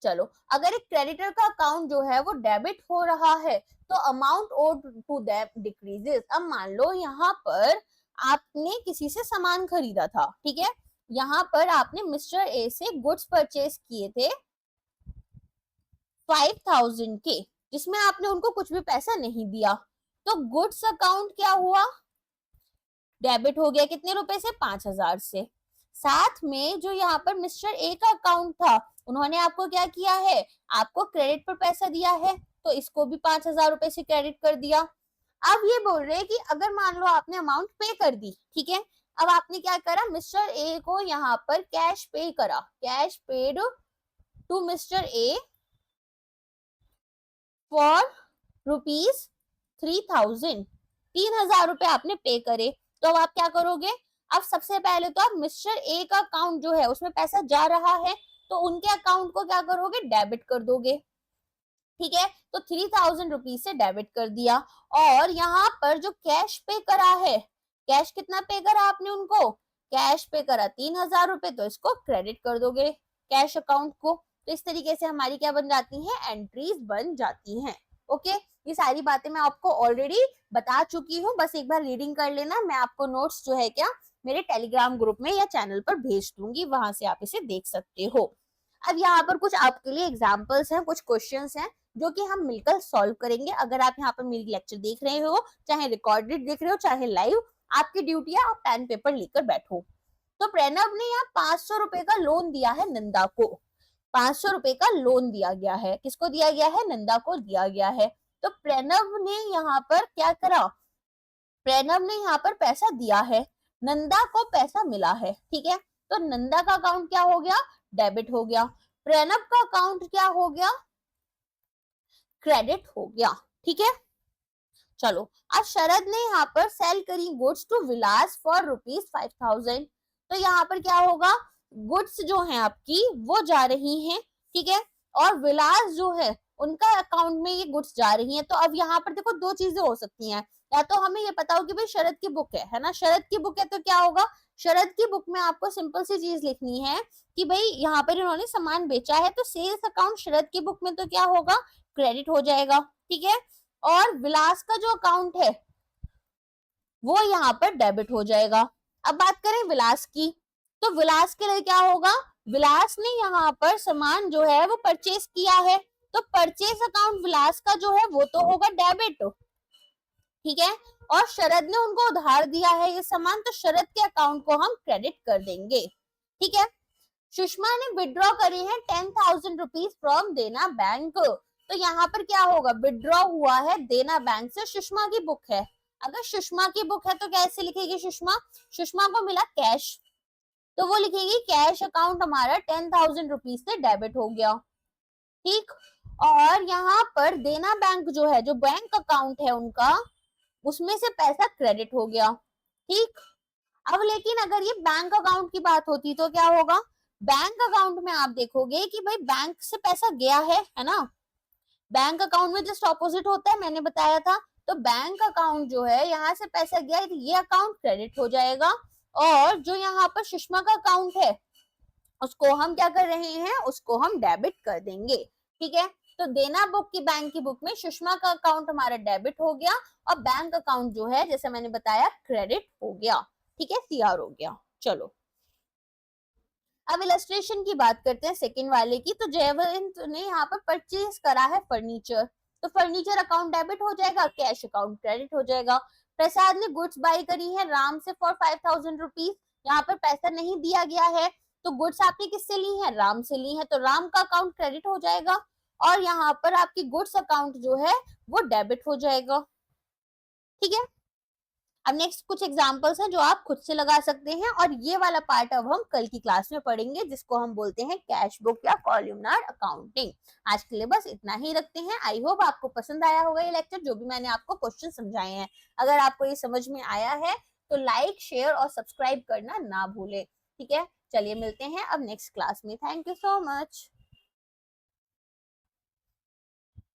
चलो अगर एक क्रेडिटर का अकाउंट जो है वो डेबिट हो रहा है तो amount owed to that decreases. अब मान लो यहाँ पर आपने किसी से सामान खरीदा था, ठीक है, यहाँ पर आपने मिस्टर ए से गुड्स परचेज किए थे 5000 के, जिसमें आपने उनको कुछ भी पैसा नहीं दिया, तो गुड्स अकाउंट क्या हुआ? डेबिट हो गया। कितने रुपए से? 5000 से। साथ में जो यहाँ पर मिस्टर ए का अकाउंट था, उन्होंने आपको क्या किया है? आपको क्रेडिट पर पैसा दिया है, तो इसको भी 5000 रुपए से क्रेडिट कर दिया। अब ये बोल रहे हैं कि अगर मान लो आपने अमाउंट पे कर दी, ठीक है, अब आपने क्या करा? मिस्टर ए को यहाँ पर कैश पे करा, cash paid to mister A for rupees 3000, 3000 रुपए आपने पे करे। तो अब आप क्या करोगे? अब सबसे पहले तो आप मिस्टर ए का अकाउंट जो है उसमें पैसा जा रहा है, तो उनके अकाउंट को क्या करोगे? डेबिट कर दोगे। ठीक है, तो 3000 रुपीज से डेबिट कर दिया। और यहाँ पर जो कैश पे करा है, कैश कितना पे करा आपने उनको? कैश पे करा 3000 रुपए, तो इसको क्रेडिट कर दोगे कैश अकाउंट को। तो इस तरीके से हमारी क्या बन जाती है? एंट्रीज बन जाती हैं। ओके, ये सारी बातें मैं आपको ऑलरेडी बता चुकी हूँ, बस एक बार रीडिंग कर लेना। मैं आपको नोट्स जो है क्या मेरे टेलीग्राम ग्रुप में या चैनल पर भेज दूंगी, वहां से आप इसे देख सकते हो। अब यहाँ पर कुछ आपके लिए एग्जाम्पल्स हैं, कुछ क्वेश्चंस हैं जो कि हम मिलकर सॉल्व करेंगे। अगर आप यहाँ पर मेरी लेक्चर देख रहे हो, चाहे रिकॉर्डेड देख रहे हो चाहे लाइव, आपकी ड्यूटी है आप पेन पेपर लेकर बैठो। तो प्रणव ने यहाँ 500 रुपए का लोन दिया है नंदा को, 500 रुपए का लोन दिया गया है। किसको दिया गया है? नंदा को दिया गया है। तो प्रणव ने यहाँ पर क्या करा? प्रणव ने यहाँ पर पैसा दिया है, नंदा को पैसा मिला है, ठीक है। तो नंदा का अकाउंट क्या हो गया, डेबिट हो गया। प्रणव का अकाउंट क्या हो गया, क्रेडिट हो गया, ठीक है। चलो, अब शरद ने यहाँ पर सेल करी गुड्स टू विलास फॉर ₹5000। तो यहाँ पर क्या होगा, गुड्स जो है आपकी वो जा रही हैं, ठीक है, और विलास जो है उनका अकाउंट में ये गुड्स जा रही हैं। तो अब यहाँ पर देखो दो चीजें हो सकती हैं, या तो हमें ये पता हो कि भाई शरद की बुक है ना, शरद की बुक है तो क्या होगा, शरद की बुक में आपको सिंपल सी चीज लिखनी है कि भाई यहाँ पर इन्होंने सामान बेचा है, तो सेल्स अकाउंट शरद की बुक में तो क्या होगा, क्रेडिट हो जाएगा, ठीक है। और विलास का जो अकाउंट है वो यहाँ पर डेबिट हो जाएगा। अब बात करें विलास की, तो विलास के लिए क्या होगा, विलास ने यहाँ पर सामान जो है वो परचेज किया है, तो परचेज अकाउंट विलास का जो है वो तो होगा डेबिट, ठीक है। और शरद ने उनको उधार दिया है ये सामान, तो शरद के अकाउंट को हम क्रेडिट कर देंगे, ठीक है। सुषमा ने विड्रॉ करे हैं 10,000 रुपीज फ्रॉम देना बैंक। तो यहाँ पर क्या होगा, विड्रॉ हुआ है देना बैंक से, सुषमा की बुक है। अगर सुषमा की बुक है तो कैसे लिखेगी सुषमा, सुषमा को मिला कैश, तो वो लिखेगी कैश अकाउंट हमारा 10,000 रुपीज से डेबिट हो गया, ठीक। और यहाँ पर देना बैंक जो है, जो बैंक अकाउंट है उनका, उसमें से पैसा क्रेडिट हो गया, ठीक। अब लेकिन अगर ये बैंक अकाउंट की बात होती तो क्या होगा, बैंक अकाउंट में आप देखोगे कि भाई बैंक से पैसा गया है ना, बैंक अकाउंट में जस्ट ऑपोजिट होता है, मैंने बताया था। तो बैंक अकाउंट जो है यहाँ से पैसा गया है, तो ये अकाउंट क्रेडिट हो जाएगा, और जो यहाँ पर सुषमा का अकाउंट है उसको हम क्या कर रहे हैं, उसको हम डेबिट कर देंगे, ठीक है। तो देना बुक की बैंक की बुक में सुषमा का अकाउंट हमारा डेबिट हो गया, और बैंक अकाउंट जो है जैसे मैंने बताया क्रेडिट हो गया, ठीक है, सीआर हो गया। चलो, अब इलस्ट्रेशन की बात करते हैं सेकंड वाले की। तो जयवंत ने यहाँ पर परचेज करा है फर्नीचर, तो फर्नीचर अकाउंट डेबिट हो जाएगा, कैश अकाउंट क्रेडिट हो जाएगा। प्रसाद ने गुड्स बाय करी है राम से फॉर 5,000 रुपीज, यहाँ पर पैसा नहीं दिया गया है, तो गुड्स आपने किससे ली है, राम से ली है, तो राम का अकाउंट क्रेडिट हो जाएगा, और यहाँ पर आपकी गुड्स अकाउंट जो है वो डेबिट हो जाएगा, ठीक है। अब नेक्स्ट कुछ एग्जांपल्स हैं जो आप खुद से लगा सकते हैं, और ये वाला पार्ट अब हम कल की क्लास में पढ़ेंगे, जिसको हम बोलते हैं कैश बुक या कॉलमनार अकाउंटिंग। आज के लिए बस इतना ही रखते हैं। आई होप आपको पसंद आया होगा ये लेक्चर, जो भी मैंने आपको क्वेश्चन समझाए हैं। अगर आपको ये समझ में आया है तो लाइक, शेयर और सब्सक्राइब करना ना भूले, ठीक है। चलिए मिलते हैं अब नेक्स्ट क्लास में। Thank you so much.